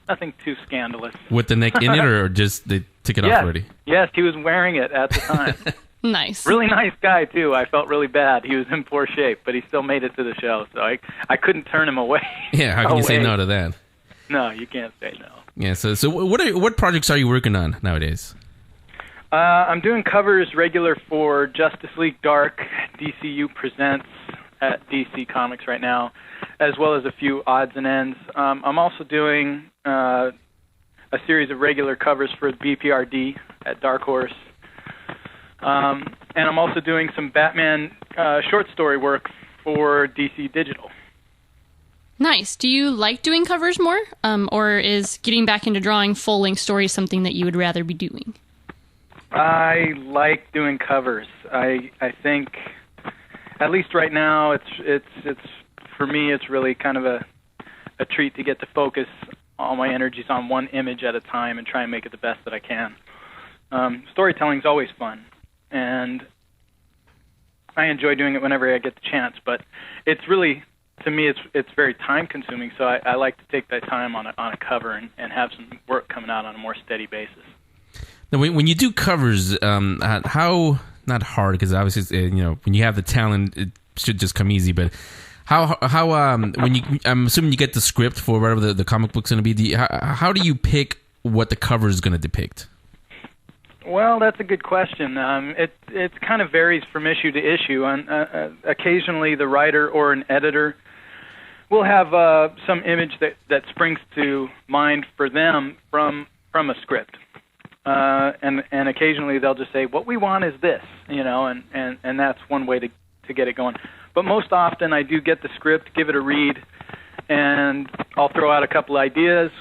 Nothing too scandalous. With the neck in it, or just they took it off already? Yes, he was wearing it at the time. Nice. Really nice guy, too. I felt really bad. He was in poor shape, but he still made it to the show, so I couldn't turn him away. Yeah, how can you say no to that? No, you can't say no. Yeah, so what projects are you working on nowadays? I'm doing covers regular for Justice League Dark, DCU Presents at DC Comics right now, as well as a few odds and ends. I'm also doing a series of regular covers for BPRD at Dark Horse. And I'm also doing some Batman short story work for DC Digital. Nice. Do you like doing covers more? Or is getting back into drawing full-length stories something that you would rather be doing? I like doing covers. I think, at least right now, it's for me, it's really kind of a treat to get to focus all my energies on one image at a time and try and make it the best that I can. Storytelling's always fun, and I enjoy doing it whenever I get the chance, but it's really, to me, it's very time-consuming, so I like to take that time on a cover and have some work coming out on a more steady basis. Now, when you do covers, how, not hard, because obviously, when you have the talent, it should just come easy, but how I'm assuming you get the script for whatever the comic book's going to be, how do you pick what the cover is going to depict? Well, that's a good question. It kind of varies from issue to issue. Occasionally, the writer or an editor will have some image that springs to mind for them from a script, and occasionally they'll just say, "What we want is this," and that's one way to get it going. But most often, I do get the script, give it a read, and I'll throw out a couple ideas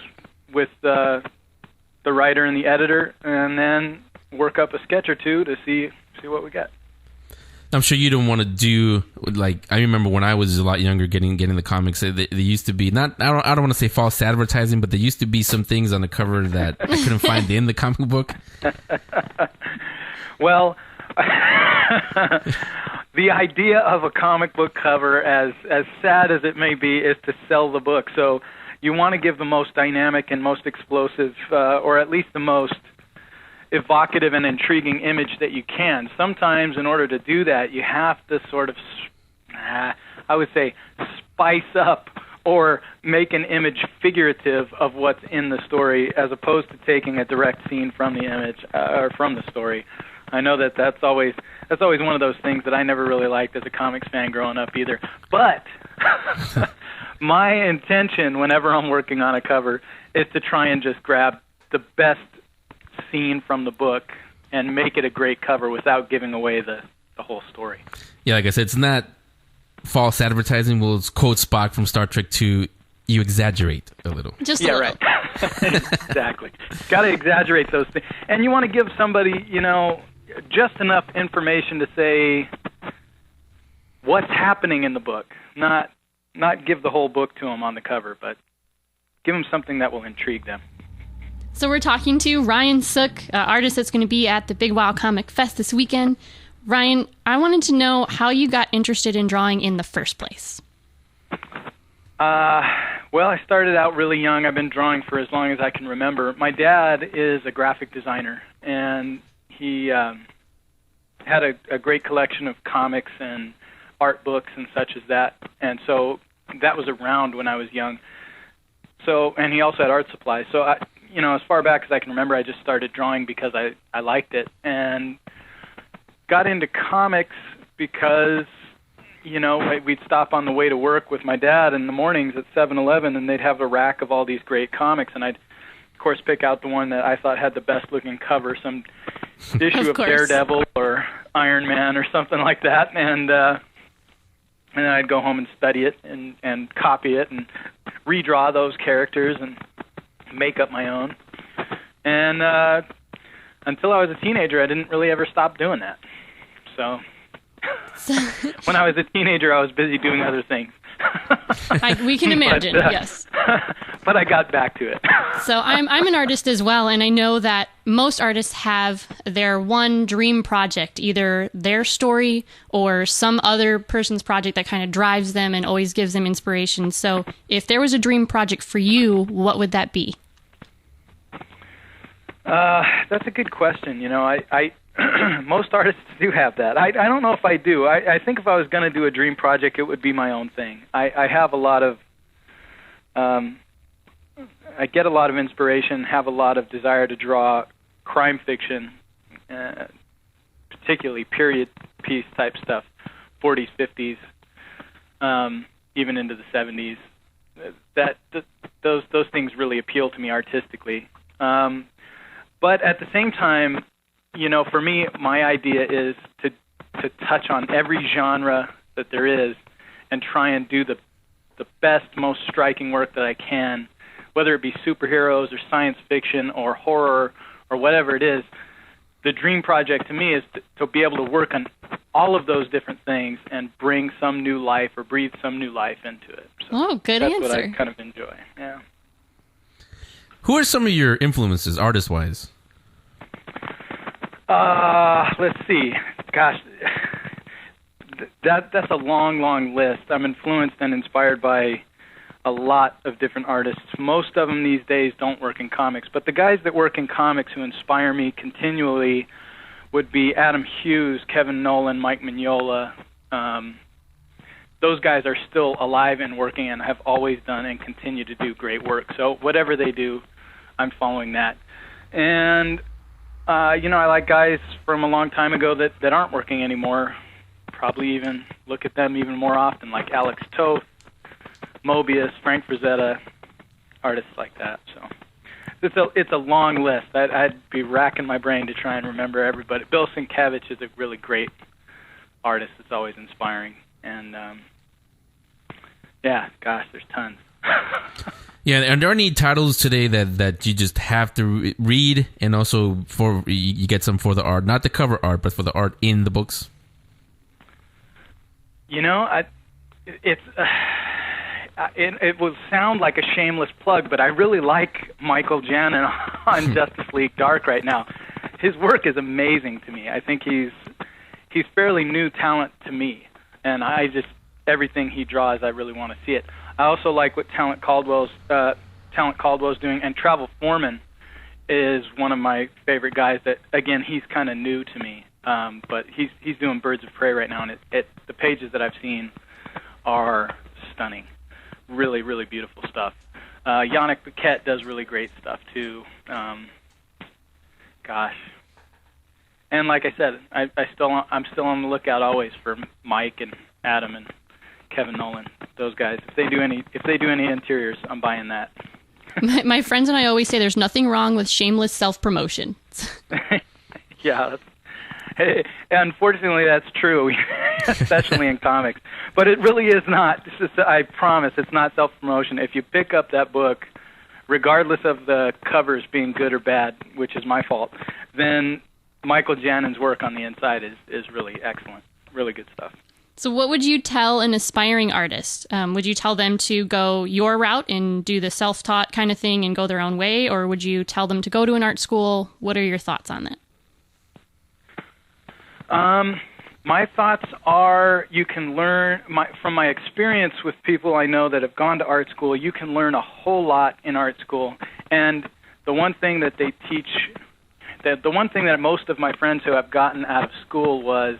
with the writer and the editor, and then work up a sketch or two to see what we get. I'm sure you don't want to do, like, I remember when I was a lot younger getting the comics, there used to be, I don't want to say false advertising, but there used to be some things on the cover that I couldn't find in the comic book. Well, the idea of a comic book cover, as sad as it may be, is to sell the book. So you want to give the most dynamic and most explosive, or at least the most evocative and intriguing image that you can. Sometimes, in order to do that, you have to sort of, I would say, spice up or make an image figurative of what's in the story, as opposed to taking a direct scene from the image or from the story. I know that's always one of those things that I never really liked as a comics fan growing up either. But my intention, whenever I'm working on a cover, is to try and just grab the best scene from the book and make it a great cover without giving away the whole story. Yeah, like I said, it's not false advertising. We'll quote Spock from Star Trek 2, you exaggerate a little. Just a little. Right. Exactly. Got to exaggerate those things. And you want to give somebody, just enough information to say what's happening in the book. Not give the whole book to them on the cover, but give them something that will intrigue them. So we're talking to Ryan Sook, artist that's going to be at the Big Wow Comic Fest this weekend. Ryan, I wanted to know how you got interested in drawing in the first place. Well, I started out really young. I've been drawing for as long as I can remember. My dad is a graphic designer, and he had a great collection of comics and art books and such as that. And so that was around when I was young. So, and he also had art supplies. So, as far back as I can remember, I just started drawing because I liked it, and got into comics because, we'd stop on the way to work with my dad in the mornings at 7-Eleven, and they'd have a rack of all these great comics, and I'd, of course, pick out the one that I thought had the best-looking cover, some issue of Daredevil or Iron Man or something like that, and then I'd go home and study it and copy it and redraw those characters and make up my own. And until I was a teenager, I didn't really ever stop doing that. So when I was a teenager, I was busy doing other things. We can imagine, yes. But I got back to it. So I'm an artist as well, and I know that most artists have their one dream project, either their story or some other person's project that kind of drives them and always gives them inspiration. So if there was a dream project for you, what would that be? That's a good question. I most artists do have that. I don't know if I do. I think if I was going to do a dream project, it would be my own thing. I have a lot of, I get a lot of inspiration, have a lot of desire to draw crime fiction, particularly period piece type stuff, 40s, 50s, even into the 70s. Those things really appeal to me artistically. But at the same time, for me, my idea is to touch on every genre that there is and try and do the the best, most striking work that I can, whether it be superheroes or science fiction or horror or whatever it is. The dream project to me is to be able to work on all of those different things and bring some new life or breathe some new life into it. So good that's answer. That's what I kind of enjoy. Yeah. Who are some of your influences, artist-wise? Let's see. Gosh, that's a long, long list. I'm influenced and inspired by a lot of different artists. Most of them these days don't work in comics, but the guys that work in comics who inspire me continually would be Adam Hughes, Kevin Nolan, Mike Mignola. Those guys are still alive and working and have always done and continue to do great work. So whatever they do, I'm following that. And, I like guys from a long time ago that aren't working anymore. Probably even look at them even more often, like Alex Toth, Mobius, Frank Frazetta, artists like that. So it's a long list. I'd be racking my brain to try and remember everybody. Bill Sienkiewicz is a really great artist that's always inspiring. And, there's tons. Yeah, are there any titles today that you just have to read, and also for you get some for the art, not the cover art, but for the art in the books? It will sound like a shameless plug, but I really like Michael Janin on Justice League Dark right now. His work is amazing to me. I think he's fairly new talent to me, and everything he draws, I really want to see it. I also like what Talent Caldwell's doing, and Travel Foreman is one of my favorite guys. That again, he's kind of new to me, but he's doing Birds of Prey right now, and the pages that I've seen are stunning. Really, really beautiful stuff. Yannick Paquette does really great stuff too. And like I said, I'm still on the lookout always for Mike and Adam and Kevin Nolan. Those guys. If they do any interiors, I'm buying that. My friends and I always say there's nothing wrong with shameless self-promotion. Yeah. Hey, unfortunately, that's true, especially in comics. But it really is not. I promise, it's not self-promotion. If you pick up that book, regardless of the covers being good or bad, which is my fault, then Michael Janin's work on the inside is really excellent. Really good stuff. So what would you tell an aspiring artist? Would you tell them to go your route and do the self-taught kind of thing and go their own way? Or would you tell them to go to an art school? What are your thoughts on that? My thoughts are you can learn, from my experience with people I know that have gone to art school, you can learn a whole lot in art school. And the one thing that they teach, the one thing that most of my friends who have gotten out of school was,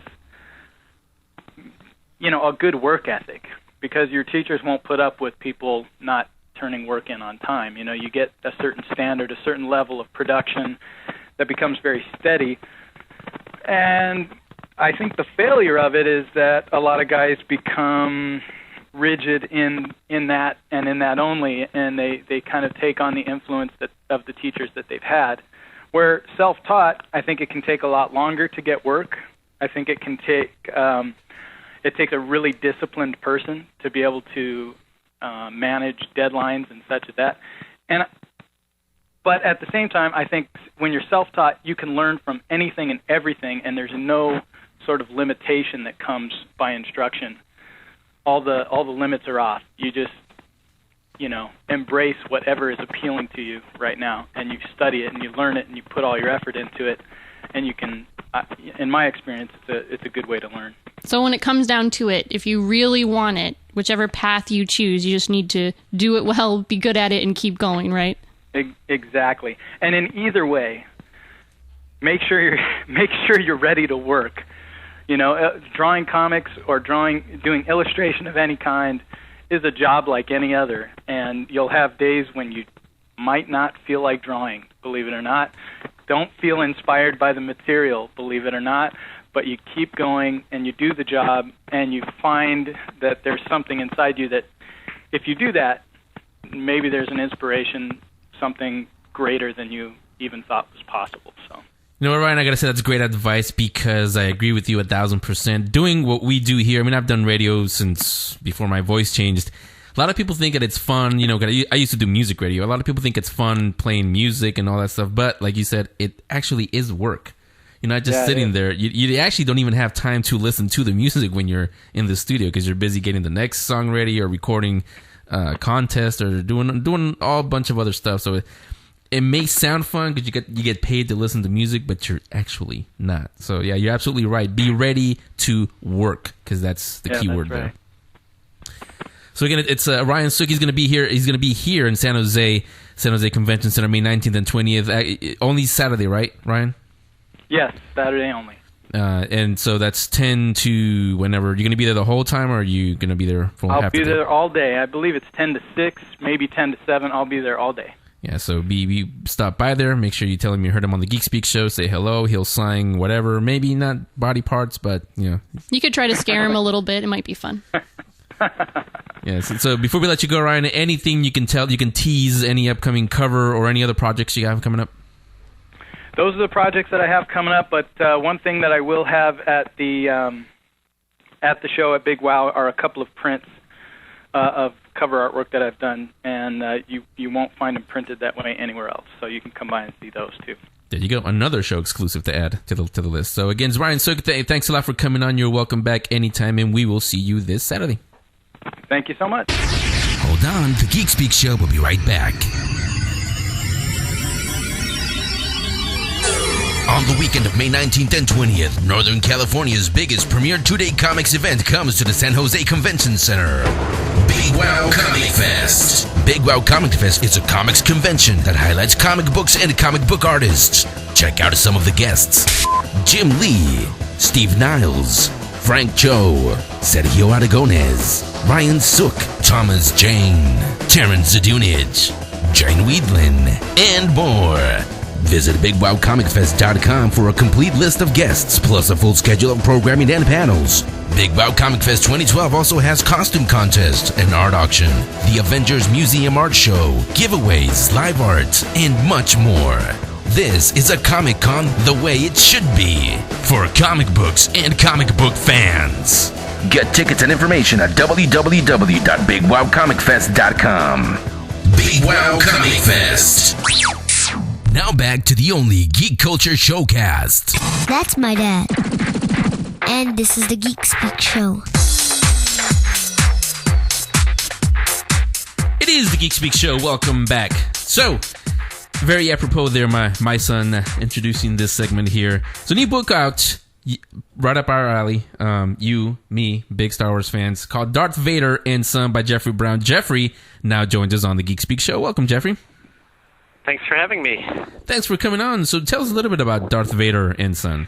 a good work ethic, because your teachers won't put up with people not turning work in on time. You get a certain standard, a certain level of production that becomes very steady. And I think the failure of it is that a lot of guys become rigid in that and in that only, and they kind of take on the influence of the teachers that they've had. Where self-taught, I think it can take a lot longer to get work. I think it can take it takes a really disciplined person to be able to manage deadlines and such as that. But at the same time, I think when you're self-taught, you can learn from anything and everything, and there's no sort of limitation that comes by instruction. All the limits are off. You just, embrace whatever is appealing to you right now, and you study it and you learn it and you put all your effort into it, and you can. In my experience, it's a good way to learn. So when it comes down to it, if you really want it, whichever path you choose, you just need to do it well, be good at it, and keep going, right? Exactly. And in either way, make sure you're ready to work. Drawing comics or doing illustration of any kind is a job like any other, and you'll have days when you might not feel like drawing, believe it or not. Don't feel inspired by the material, believe it or not, but you keep going and you do the job, and you find that there's something inside you that if you do that, maybe there's an inspiration, something greater than you even thought was possible. So, Ryan, I gotta say that's great advice, because I agree with you 1,000%. Doing what we do here, I've done radio since before my voice changed. A lot of people think that it's fun, you know, 'cause I used to do music radio. A lot of people think it's fun playing music and all that stuff, but like you said, it actually is work. You're not just sitting there. You actually don't even have time to listen to the music when you're in the studio because you're busy getting the next song ready or recording contest or doing all a bunch of other stuff. So it may sound fun because you get paid to listen to music, but you're actually not. So yeah, you're absolutely right. Be ready to work because that's the key word there. So again, it's Ryan Sook. He's going to be here. He's going to be here in San Jose Convention Center, May 19th and 20th. Only Saturday, right, Ryan? Yes, Saturday only. And so that's 10 to whenever. You're going to be there the whole time, or are you going to be there for half the day? I'll be there all day. I believe it's 10 to 6, maybe 10 to 7. I'll be there all day. Yeah, so be stop by there. Make sure you tell him you heard him on the Geek Speak show. Say hello. He'll sign whatever. Maybe not body parts, but, you know. You could try to scare him a little bit. It might be fun. Yeah, so before we let you go, Ryan, anything you can tease any upcoming cover or any other projects you have coming up? Those are the projects that I have coming up, but one thing that I will have at the show at Big Wow are a couple of prints of cover artwork that I've done, and you won't find them printed that way anywhere else, so you can come by and see those too. There you go, another show exclusive to add to the list. So again, it's Ryan Sook. Thanks a lot for coming on. You're welcome back anytime, and we will see you this Saturday. Thank you so much. Hold on, the Geek Speak show will be right back. On the weekend of May 19th and 20th, Northern California's biggest premier two-day comics event comes to the San Jose Convention Center. Big Wow Comic Fest. Big Wow Comic Fest is a comics convention that highlights comic books and comic book artists. Check out some of the guests. Jim Lee, Steve Niles, Frank Cho, Sergio Aragonés, Ryan Sook, Thomas Jane, Terrence Zadunich, Jane Weedlin, and more. Visit BigWowComicFest.com for a complete list of guests, plus a full schedule of programming and panels. Big Wow Comic Fest 2012 also has costume contest, an art auction, the Avengers Museum Art Show, giveaways, live art, and much more. This is a Comic-Con the way it should be, for comic books and comic book fans. Get tickets and information at www.BigWowComicFest.com. Big Wow Comic Fest. Now back to the only Geek Culture Showcast. That's my dad. And this is the Geek Speak Show. It is the Geek Speak Show. Welcome back. So, very apropos there, my son introducing this segment here. So, new book out, right up our alley. You, me, big Star Wars fans, called Darth Vader and Son by Jeffrey Brown. Jeffrey now joins us on the Geek Speak Show. Welcome, Jeffrey. Thanks for having me. Thanks for coming on. So tell us a little bit about Darth Vader and Son.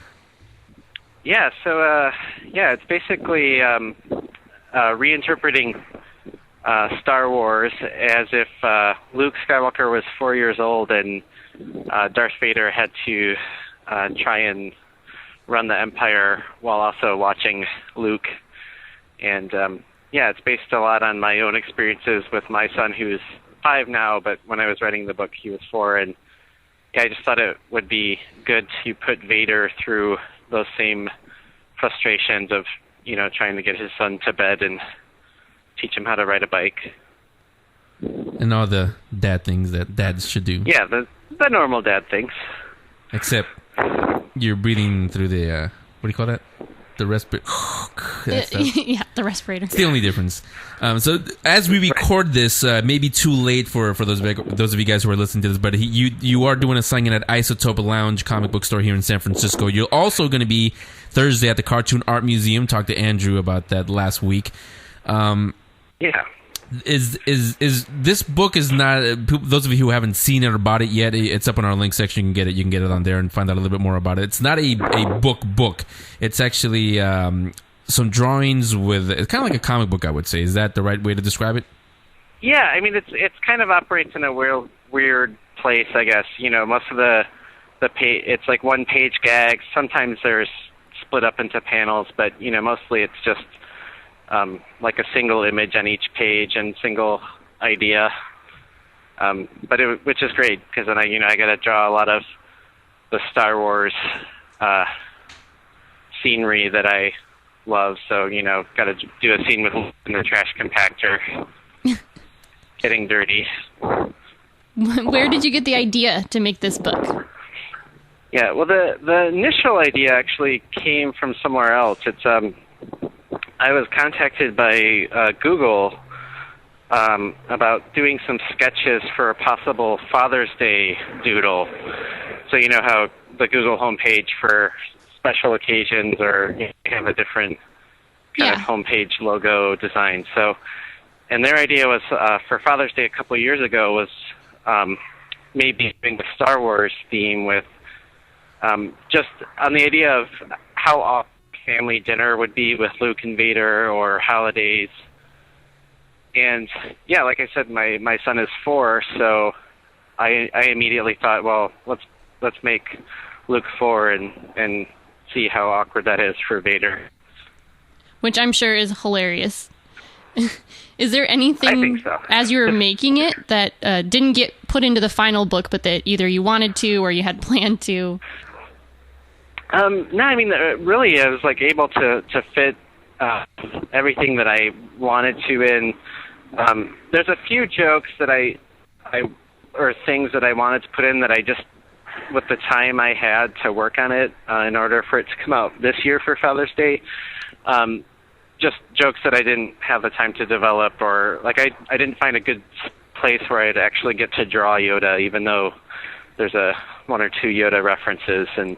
Yeah, so it's basically reinterpreting Star Wars as if Luke Skywalker was 4 years old and Darth Vader had to try and run the Empire while also watching Luke. And it's based a lot on my own experiences with my son, who's 5 now, but when I was writing the book, he was 4, and I just thought it would be good to put Vader through those same frustrations of, trying to get his son to bed and teach him how to ride a bike. And all the dad things that dads should do. Yeah, the normal dad things. Except you're breathing through the, what do you call that? The respirator. Yeah, the respirator. It's the only difference. So as we record this, maybe too late for those of you guys who are listening to this, but you are doing a signing at Isotope Lounge comic book store here in San Francisco. You're also going to be Thursday at the Cartoon Art Museum. Talked to Andrew about that last week. Yeah. Is this book is not, those of you who haven't seen it or bought it yet, it's up on our link section. You can get it on there and find out a little bit more about it. It's not a book. It's actually some drawings with, it's kind of like a comic book, I would say. Is that the right way to describe it? Yeah, I mean it's kind of operates in a weird place, I guess. Most of the page, it's like one page gags. Sometimes there's split up into panels, but mostly it's just like a single image on each page and single idea, which is great because then I got to draw a lot of the Star Wars scenery that I love. So got to do a scene with in the trash compactor. getting dirty. Where did you get the idea to make this book? Yeah, well, the initial idea actually came from somewhere else. It's I was contacted by Google about doing some sketches for a possible Father's Day doodle. So you know how the Google homepage for special occasions or have a different kind of homepage logo design. So, and their idea was for Father's Day a couple of years ago was maybe doing the Star Wars theme with just on the idea of how often family dinner would be with Luke and Vader or holidays. And yeah, like I said, my son is 4, so I immediately thought, well, let's make Luke 4 and see how awkward that is for Vader. Which I'm sure is hilarious. Is there anything, I think so. as you were making it, that didn't get put into the final book, but that either you wanted to or you had planned to? No, I mean, really, I was like able to fit everything that I wanted to in. There's a few jokes that I or things that I wanted to put in that I just, with the time I had to work on it in order for it to come out this year for Father's Day, just jokes that I didn't have the time to develop, or like I didn't find a good place where I'd actually get to draw Yoda, even though there's one or two Yoda references. And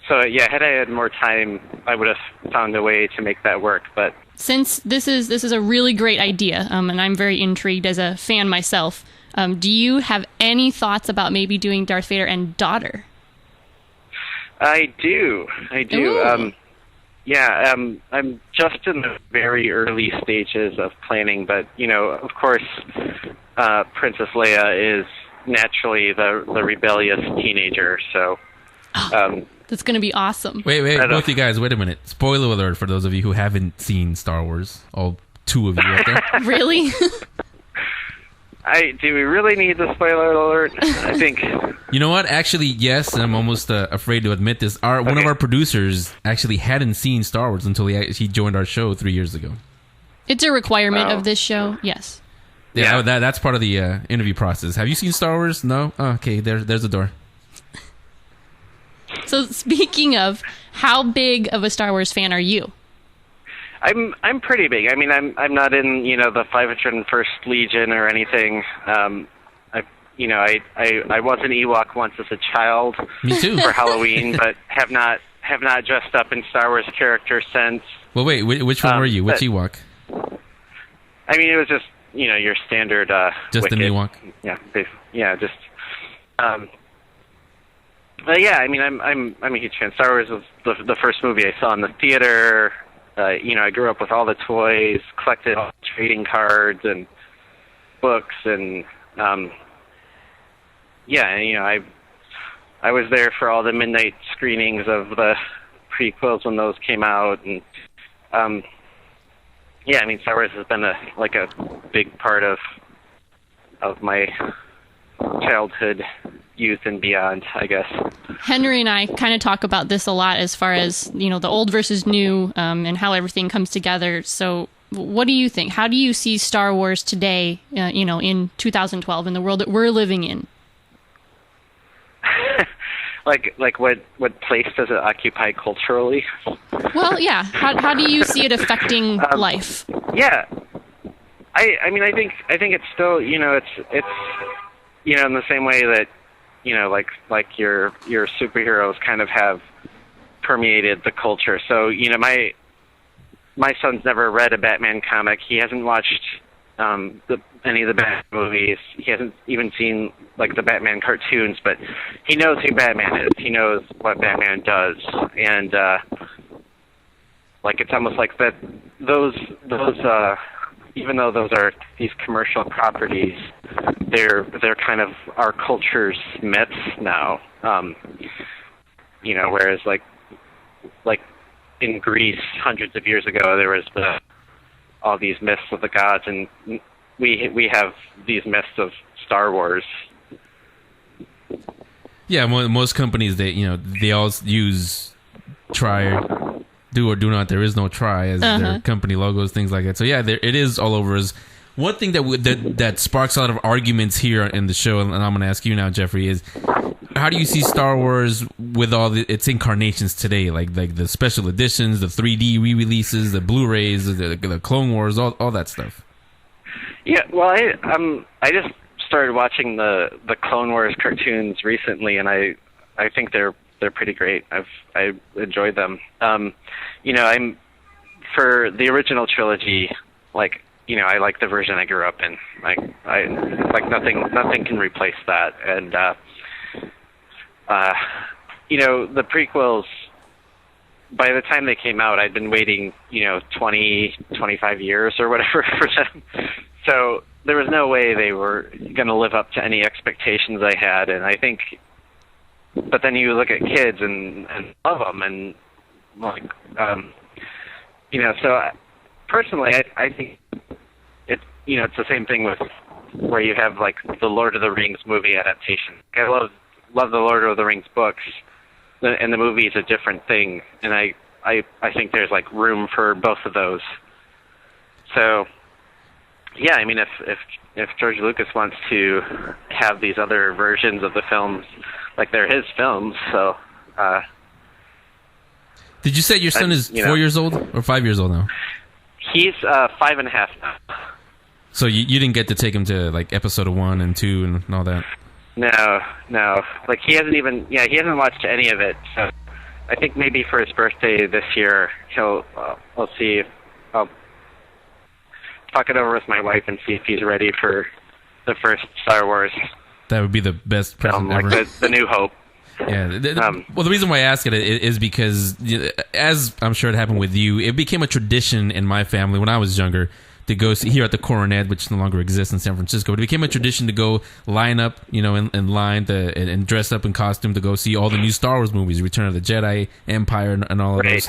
so yeah, had I had more time, I would have found a way to make that work. But since this is a really great idea, and I'm very intrigued as a fan myself, do you have any thoughts about maybe doing Darth Vader and daughter? I do. Yeah, I'm just in the very early stages of planning, but, you know, of course, Princess Leia is naturally the rebellious teenager, so... that's going to be awesome. Wait, both of you guys, wait a minute. Spoiler alert for those of you who haven't seen Star Wars. All 2 of you out there. Really? Do we really need the spoiler alert? I think... You know what? Actually, yes, and I'm almost afraid to admit this. One of our producers actually hadn't seen Star Wars until he joined our show 3 years ago. It's a requirement of this show, yes. Yeah, that's part of the interview process. Have you seen Star Wars? No? Oh, okay, there's the door. So speaking of, how big of a Star Wars fan are you? I'm pretty big. I mean, I'm not in, you know, the 501st Legion or anything. I was an Ewok once as a child. Me too. For Halloween, but have not dressed up in Star Wars characters since. Well, wait, which one were you? Which Ewok? I mean, it was just, you know, your standard. Just Wicked. an Ewok. Yeah, just. Yeah, I mean, I'm a huge fan. Star Wars was the first movie I saw in the theater. You know, I grew up with all the toys, collected all the trading cards and books, and yeah, you know, I was there for all the midnight screenings of the prequels when those came out, and yeah, I mean, Star Wars has been a big part of my childhood, youth, and beyond, I guess. Henry and I kind of talk about this a lot as far as, you know, the old versus new, and how everything comes together. So what do you think? How do you see Star Wars today, you know, in 2012, in the world that we're living in? like what place does it occupy culturally? Well, yeah. How do you see it affecting life? Yeah. I mean, I think it's still, you know, it's you know, in the same way that, you know, like your superheroes kind of have permeated the culture. So, you know, my son's never read a Batman comic. He hasn't watched any of the Batman movies. He hasn't even seen like the Batman cartoons, but he knows who Batman is. He knows what Batman does, and like it's almost like that. Those even though those are these commercial properties, they're kind of our culture's myths now. You know, whereas like in Greece hundreds of years ago, there was all these myths of the gods, and we have these myths of Star Wars. Yeah, most companies, they all use do or do not. There is no try as their company logos, things like that. So yeah, it is all over us. One thing that sparks a lot of arguments here in the show, and I'm going to ask you now, Jeffrey, is how do you see Star Wars with all its incarnations today, like the special editions, the 3D re-releases, the Blu-rays, the Clone Wars, all that stuff? Yeah, well, I just started watching the Clone Wars cartoons recently, and I think they're pretty great. I enjoyed them. I'm for the original trilogy, like, I like the version I grew up in. I like nothing can replace that. And the prequels, by the time they came out, I'd been waiting 25 years or whatever for them. So there was no way they were going to live up to any expectations I had. And I think, but then you look at kids and love them, and like, so personally, I think it's the same thing with where you have like the Lord of the Rings movie adaptation. I love the Lord of the Rings books, and the movie is a different thing. And I think there's like room for both of those. So, yeah, I mean, if George Lucas wants to have these other versions of the films, like they're his films, so. Did you say your son is 4 years old or 5 years old now? He's 5.5 now. So you didn't get to take him to like episode 1 and 2 and all that? No. Like he hasn't watched any of it. So I think maybe for his birthday this year, we'll see. I'll talk it over with my wife and see if he's ready for the first Star Wars. That would be the best present ever. Like the New Hope. Yeah. Well, the reason why I ask it is because, as I'm sure it happened with you, it became a tradition in my family when I was younger to go see here at the Coronet, which no longer exists in San Francisco. It became a tradition to go line up, in line and dress up in costume to go see all the new Star Wars movies, Return of the Jedi, Empire, and all of those.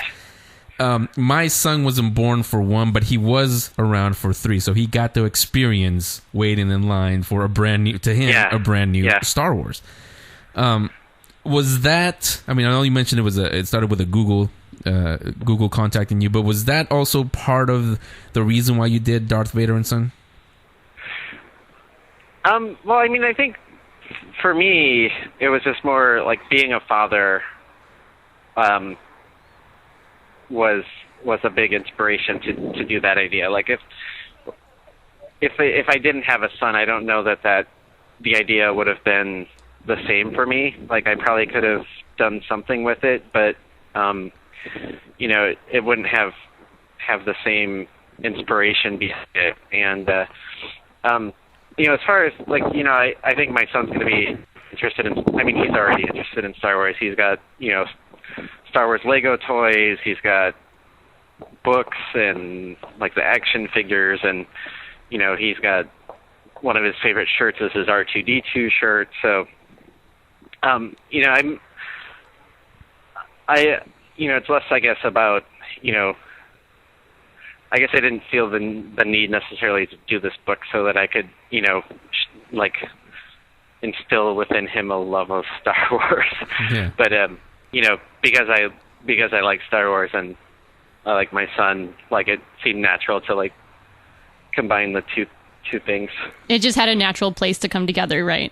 My son wasn't born for 1, but he was around for 3, so he got to experience waiting in line for a brand new Star Wars. Was that? I mean, I know you mentioned it started with a Google contacting you, but was that also part of the reason why you did Darth Vader and Son? Well, I mean, I think for me, it was just more like being a father. Was a big inspiration to do that idea. Like if I didn't have a son, I don't know that the idea would have been the same for me. Like I probably could have done something with it, but it wouldn't have the same inspiration behind it. And as far as like I think my son's going to be interested in. I mean, he's already interested in Star Wars. He's got Star Wars Lego toys. He's got books and like the action figures, and he's got one of his favorite shirts is his R2-D2 shirt. So it's less, I guess, about I guess I didn't feel the need necessarily to do this book so that I could like instill within him a love of Star Wars. Yeah. But because I like Star Wars and I like my son, like it seemed natural to like combine the two things. It just had a natural place to come together, right?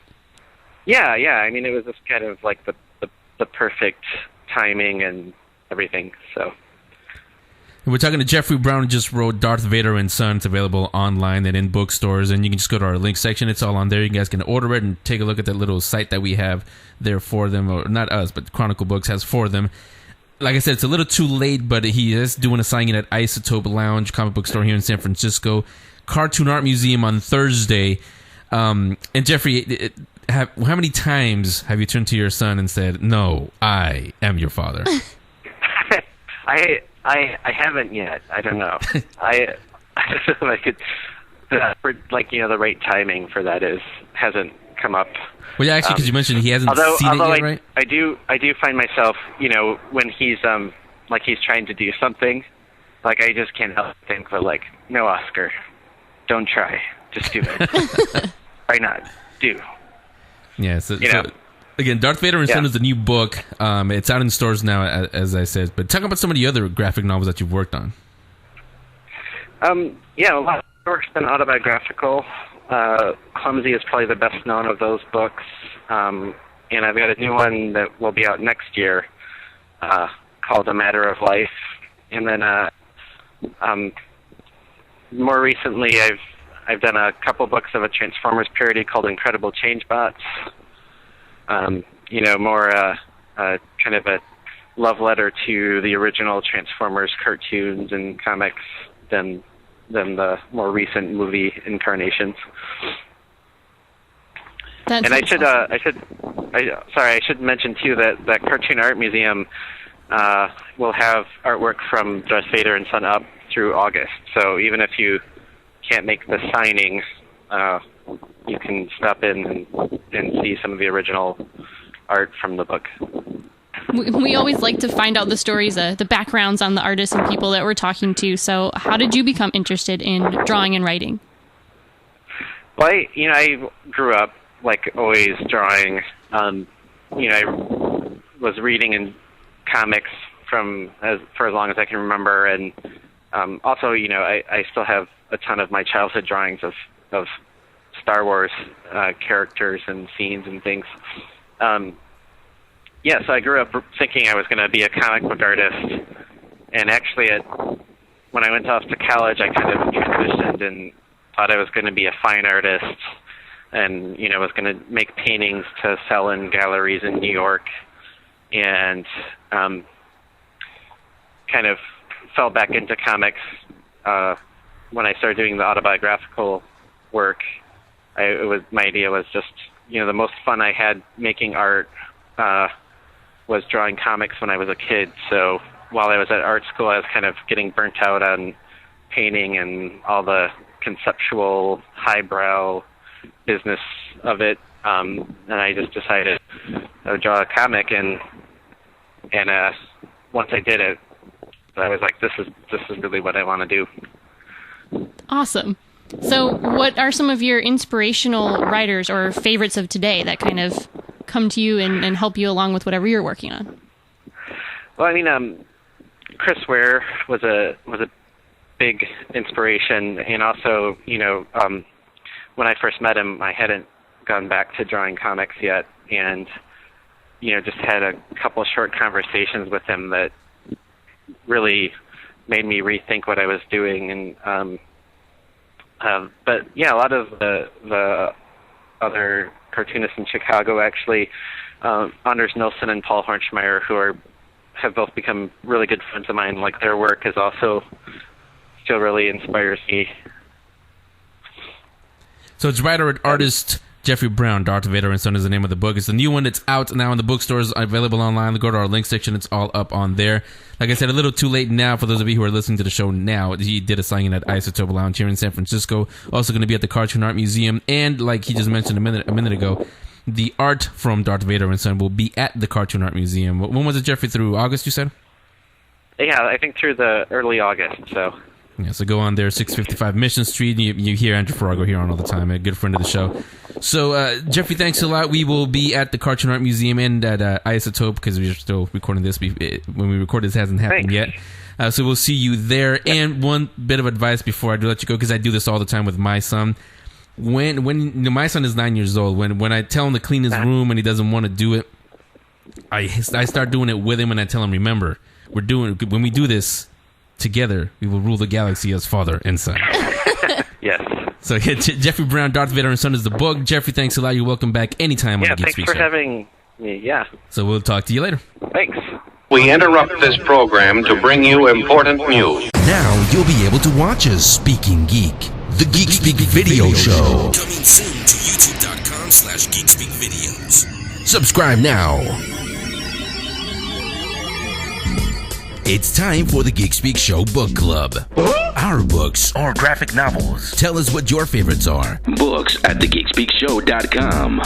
Yeah. I mean, it was just kind of like the perfect timing and everything. So. We're talking to Jeffrey Brown, who just wrote Darth Vader and Son. It's available online and in bookstores, and you can just go to our link section. It's all on there. You guys can order it and take a look at that little site that we have there for them, or not us, but Chronicle Books has for them. Like I said, it's a little too late, but he is doing a signing at Isotope Lounge, comic book store here in San Francisco. Cartoon Art Museum on Thursday. And Jeffrey, how many times have you turned to your son and said, "No, I am your father"? I haven't yet. I don't know. I don't know if the right timing for that hasn't come up. Well, yeah, actually, because you mentioned he hasn't seen it yet, right? I do find myself, when he's he's trying to do something, like I just can't help but think, but like, no, Oscar, don't try, just do it. Why not? Do. Yeah. So again, Darth Vader and Son is a new book. It's out in stores now, as I said. But talk about some of the other graphic novels that you've worked on. A lot. work's been autobiographical. Clumsy is probably the best known of those books. And I've got a new one that will be out next year called A Matter of Life. And then more recently, I've done a couple books of a Transformers parody called Incredible Change Bots. More kind of a love letter to the original Transformers cartoons and comics than the more recent movie incarnations. I should mention too that Cartoon Art Museum will have artwork from Darth Vader and Son up through August. So even if you can't make the signing, you can stop in and see some of the original art from the book. We always like to find out the stories, the backgrounds on the artists and people that we're talking to. So how did you become interested in drawing and writing? Well, I grew up, like, always drawing. I was reading in comics for as long as I can remember. And also, I still have a ton of my childhood drawings of Star Wars characters and scenes and things. So I grew up thinking I was going to be a comic book artist, and actually, when I went off to college, I kind of transitioned and thought I was going to be a fine artist, and was going to make paintings to sell in galleries in New York, and kind of fell back into comics when I started doing the autobiographical work. My idea was just the most fun I had making art was drawing comics when I was a kid. So while I was at art school, I was kind of getting burnt out on painting and all the conceptual, highbrow business of it. And I just decided I would draw a comic, and once I did it, I was like, this is really what I want to do. Awesome. So what are some of your inspirational writers or favorites of today that kind of come to you and help you along with whatever you're working on? Well, Chris Ware was a big inspiration, and also, when I first met him, I hadn't gone back to drawing comics yet, and just had a couple short conversations with him that really made me rethink what I was doing. And but yeah, a lot of the other cartoonists in Chicago, actually, Anders Nilsson and Paul Hornschmeyer, who have both become really good friends of mine. Like, their work is also still really inspires me. So it's writer and artist Jeffrey Brown, Darth Vader and Son is the name of the book. It's the new one that's out now in the bookstores, available online. Go to our link section. It's all up on there. Like I said, a little too late now for those of you who are listening to the show now. He did a signing at Isotope Lounge here in San Francisco. Also going to be at the Cartoon Art Museum. And like he just mentioned a minute ago, the art from Darth Vader and Son will be at the Cartoon Art Museum. When was it, Jeffrey? Through August, you said? Yeah, I think through the early August, so... Yeah, so go on there, 655 Mission Street. You hear Andrew Farrago here on all the time, a good friend of the show. So, Jeffrey, thanks a lot. We will be at the Cartoon Art Museum and at Isotope, because we're still recording this. When we record this, it hasn't happened yet. So we'll see you there. Yep. And one bit of advice before I do let you go, because I do this all the time with my son. When my son is 9 years old, when I tell him to clean his room and he doesn't want to do it, I start doing it with him, and I tell him, remember, when we do this together, we will rule the galaxy as father and son. Yes. So Jeffrey Brown, Darth Vader and Son is the book. Jeffrey, thanks a lot. You're welcome back anytime on the Geek Speak Show. Thanks for having me. Yeah. So we'll talk to you later. Thanks. We interrupt this program to bring you important news. Now you'll be able to watch us, Speaking Geek, the Geek Speak Video Show. Coming soon to youtube.com/GeekSpeakVideos. Subscribe now. It's time for the Geek Speak Show Book Club. Our books or graphic novels. Tell us what your favorites are. Books at thegeekspeakshow.com.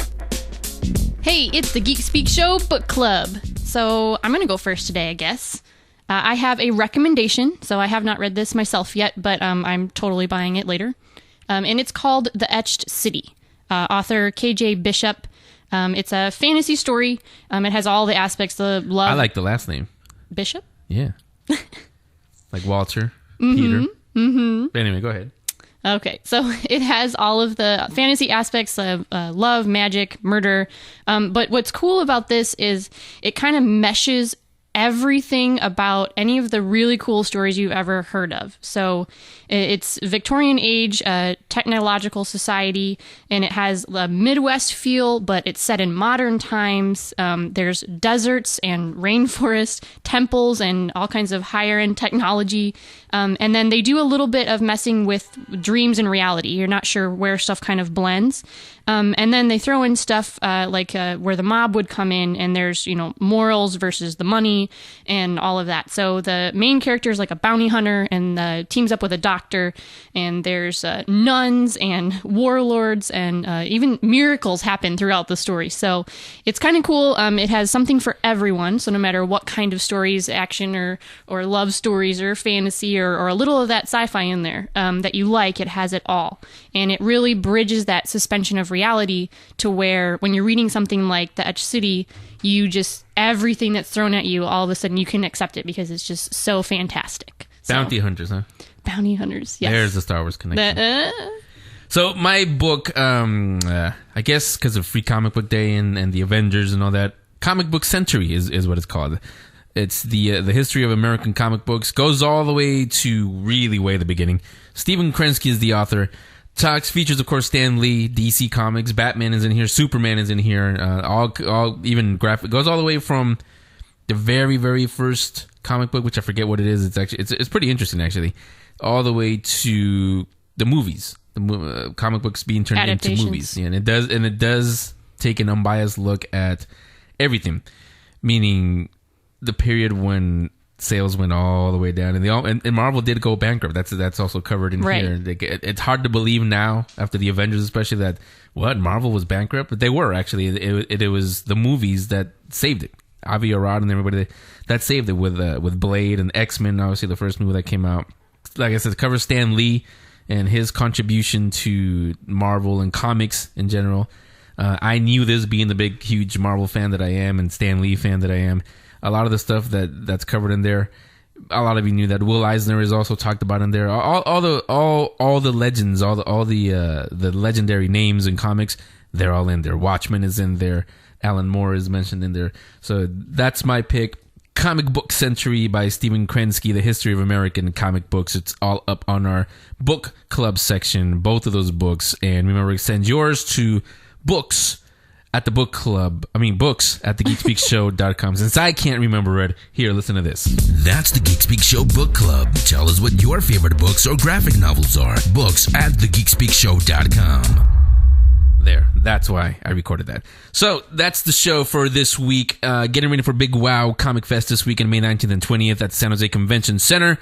Hey, it's the Geek Speak Show Book Club. So I'm going to go first today, I guess. I have a recommendation. So I have not read this myself yet, but I'm totally buying it later. And it's called The Etched City. Author K.J. Bishop. It's a fantasy story. It has all the aspects of love. I like the last name. Bishop? Yeah. Like Walter, Peter. Mm-hmm. But anyway, go ahead. Okay, so it has all of the fantasy aspects of love, magic, murder. But what's cool about this is it kind of meshes everything about any of the really cool stories you've ever heard of. So it's Victorian age, technological society, and it has a Midwest feel, but it's set in modern times. There's deserts and rainforests, temples, and all kinds of higher end technology. And then they do a little bit of messing with dreams and reality. You're not sure where stuff kind of blends. And then they throw in stuff like where the mob would come in, and there's, morals versus the money and all of that. So the main character is like a bounty hunter and teams up with a doctor, and there's nuns and warlords, and even miracles happen throughout the story. So it's kind of cool. It has something for everyone. So no matter what kind of stories, action or love stories or fantasy or a little of that sci-fi in there that you like, it has it all. And it really bridges that suspension of reality to where when you're reading something like The Etched City, everything that's thrown at you, all of a sudden you can accept it because it's just so fantastic. Bounty hunters, huh? Bounty hunters, yes. There's the Star Wars connection. So my book, I guess because of Free Comic Book Day and the Avengers and all that, Comic Book Century is what it's called. It's the history of American comic books. Goes all the way to really way the beginning. Stephen Krensky is the author. Features, of course, Stan Lee, DC Comics, Batman is in here, Superman is in here, all even graphic. Goes all the way from the very, very first comic book, which I forget what it is. It's pretty interesting, actually, all the way to the movies. The comic books being turned into movies, and it does take an unbiased look at everything, meaning the period when sales went all the way down, and Marvel did go bankrupt. That's also covered in here. It's hard to believe now after the Avengers, especially, that Marvel was bankrupt, but they were actually. It was the movies that saved it. Avi Arad and everybody that saved it with Blade and X-Men. Obviously, the first movie that came out. Like I said, it covers Stan Lee and his contribution to Marvel and comics in general. I knew this, being the big, huge Marvel fan that I am and Stan Lee fan that I am. A lot of the stuff that's covered in there, a lot of you knew that. Will Eisner is also talked about in there. All the legends, all the legendary names in comics, they're all in there. Watchmen is in there. Alan Moore is mentioned in there. So that's my pick. Comic Book Century by Stephen Krensky, The History of American Comic Books. It's all up on our book club section, both of those books. And remember, send yours to books at thegeekspeakshow.com. Since I can't remember it, here, listen to this. That's the Geek Speak Show Book Club. Tell us what your favorite books or graphic novels are. Books at thegeekspeakshow.com. There, that's why I recorded that. So that's the show for this week. Getting ready for Big Wow Comic Fest this weekend, May 19th and 20th at San Jose Convention Center.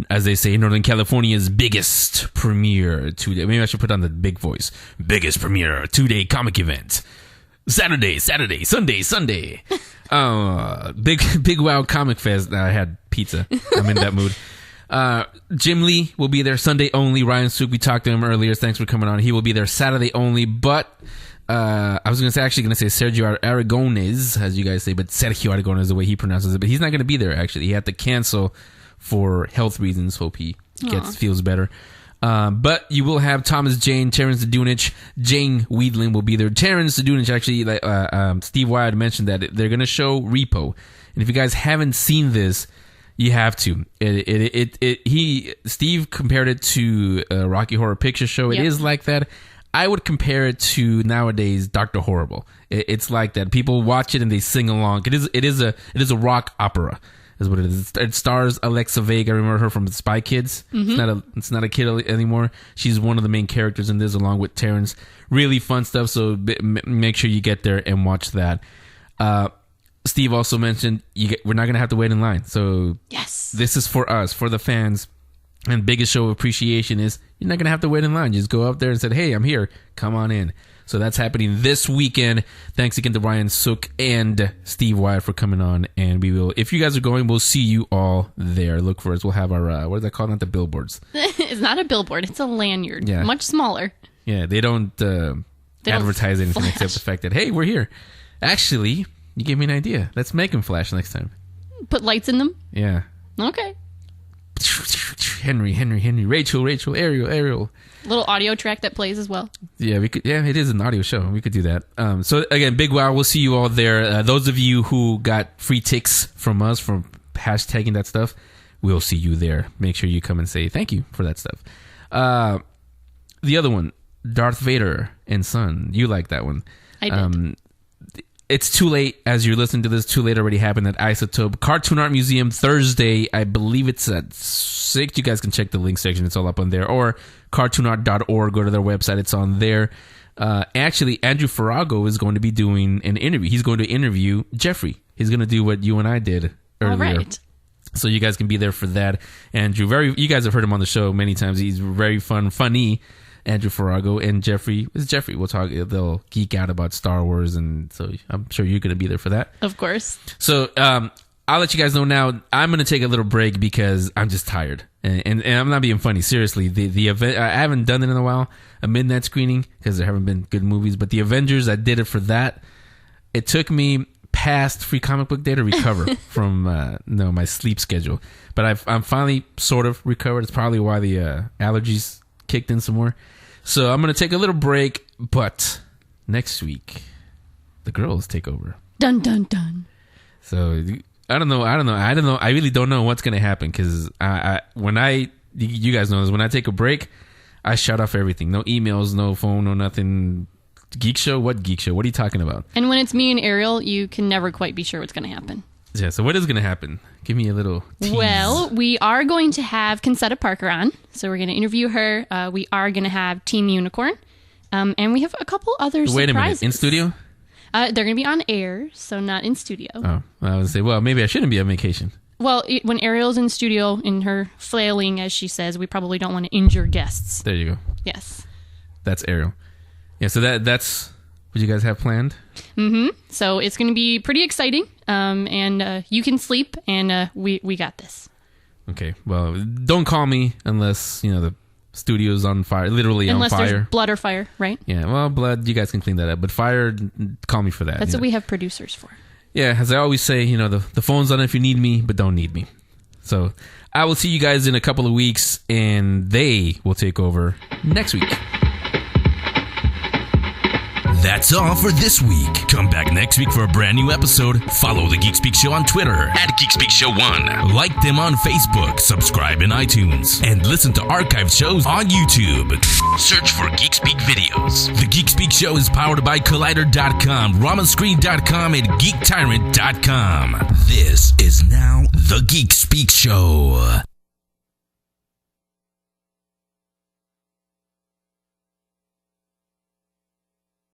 As they say, Northern California's biggest premiere 2-day. Maybe I should put on the big voice. Biggest premiere 2-day comic event. Saturday, Sunday. Big Wow Comic Fest. I had pizza. I'm in that mood. Jim Lee will be there Sunday only. Ryan Sook, we talked to him earlier. Thanks for coming on. He will be there Saturday only. But I was going to say Sergio Aragones, as you guys say, but Sergio Aragones is the way he pronounces it. But he's not going to be there, actually. He had to cancel for health reasons. Hope he feels better. But you will have Thomas Jane, Terrence Dunich, Jane Weedlin will be there. Terrence Dunich, actually, Steve Wyatt mentioned that they're going to show Repo. And if you guys haven't seen this, you have to. Steve compared it to a Rocky Horror Picture Show. It is like that. I would compare it to nowadays Dr. Horrible. It's like that. People watch it and they sing along. It is a rock opera, is what it is. It stars Alexa Vega. I remember her from Spy Kids. Mm-hmm. It's not a kid anymore. She's one of the main characters in this, along with Terrence. Really fun stuff. So make sure you get there and watch that. Steve also mentioned we're not going to have to wait in line. So yes, this is for us, for the fans. And biggest show of appreciation is you're not going to have to wait in line. You just go up there and say, hey, I'm here. Come on in. So that's happening this weekend. Thanks again to Ryan Sook and Steve Wyatt for coming on. And we will, if you guys are going, we'll see you all there. Look for us. We'll have our, what is that called? Not the billboards. It's not a billboard. It's a lanyard. Yeah. Much smaller. Yeah, they don't advertise anything except the fact that, hey, we're here. Actually, you gave me an idea. Let's make them flash next time. Put lights in them? Yeah. Okay. Henry, Rachel, Ariel. Little audio track that plays as well. Yeah, we could. Yeah, it is an audio show. We could do that. So again, Big Wow, we'll see you all there. Those of you who got free ticks from us from hashtagging that stuff, we'll see you there. Make sure you come and say thank you for that stuff. The other one, Darth Vader and Son. You like that one? I did. It's too late as you're listening to this. Too late already happened at Isotope Cartoon Art Museum Thursday. I believe it's at 6. You guys can check the link section. It's all up on there. Or cartoonart.org. Go to their website. It's on there. Actually, Andrew Farago is going to be doing an interview. He's going to interview Jeffrey. He's going to do what you and I did earlier. All right. So you guys can be there for that. Andrew, you guys have heard him on the show many times. He's very funny. Andrew Farago and Jeffrey. It's Jeffrey. We'll talk. They'll geek out about Star Wars, and so I'm sure you're going to be there for that. Of course. So I'll let you guys know now. I'm going to take a little break because I'm just tired, and I'm not being funny. Seriously, the event, I haven't done it in a while, a midnight screening, because there haven't been good movies. But the Avengers, I did it for that. It took me past Free Comic Book Day to recover from my sleep schedule, but I'm finally sort of recovered. It's probably why the allergies kicked in some more. So I'm going to take a little break, but next week, the girls take over. Dun, dun, dun. So I don't know. I really don't know what's going to happen because you guys know this, when I take a break, I shut off everything. No emails, no phone, no nothing. Geek Show? What Geek Show? What are you talking about? And when it's me and Ariel, you can never quite be sure what's going to happen. Yeah, so what is going to happen? Give me a little tease. Well, we are going to have Concetta Parker on. So we're going to interview her. We are going to have Team Unicorn. And we have a couple other surprises. Wait a minute. In studio? They're going to be on air, so not in studio. Oh, I would say, well, maybe I shouldn't be on vacation. Well, when Ariel's in studio, in her flailing, as she says, we probably don't want to injure guests. There you go. Yes. That's Ariel. Yeah, so that's what you guys have planned? Mm-hmm. So it's going to be pretty exciting, and you can sleep, and we got this. Okay, well, don't call me unless, the studio's on fire, literally unless on fire. Unless there's blood or fire, right? Yeah, well, blood, you guys can clean that up, but fire, call me for that. That's what we have producers for. Yeah, as I always say, the phone's on if you need me, but don't need me. So I will see you guys in a couple of weeks, and they will take over next week. That's all for this week. Come back next week for a brand new episode. Follow The Geek Speak Show on Twitter at Geek Speak Show 1. Like them on Facebook. Subscribe in iTunes. And listen to archived shows on YouTube. Search for Geek Speak videos. The Geek Speak Show is powered by Collider.com, RamaScreen.com, and GeekTyrant.com. This is now The Geek Speak Show.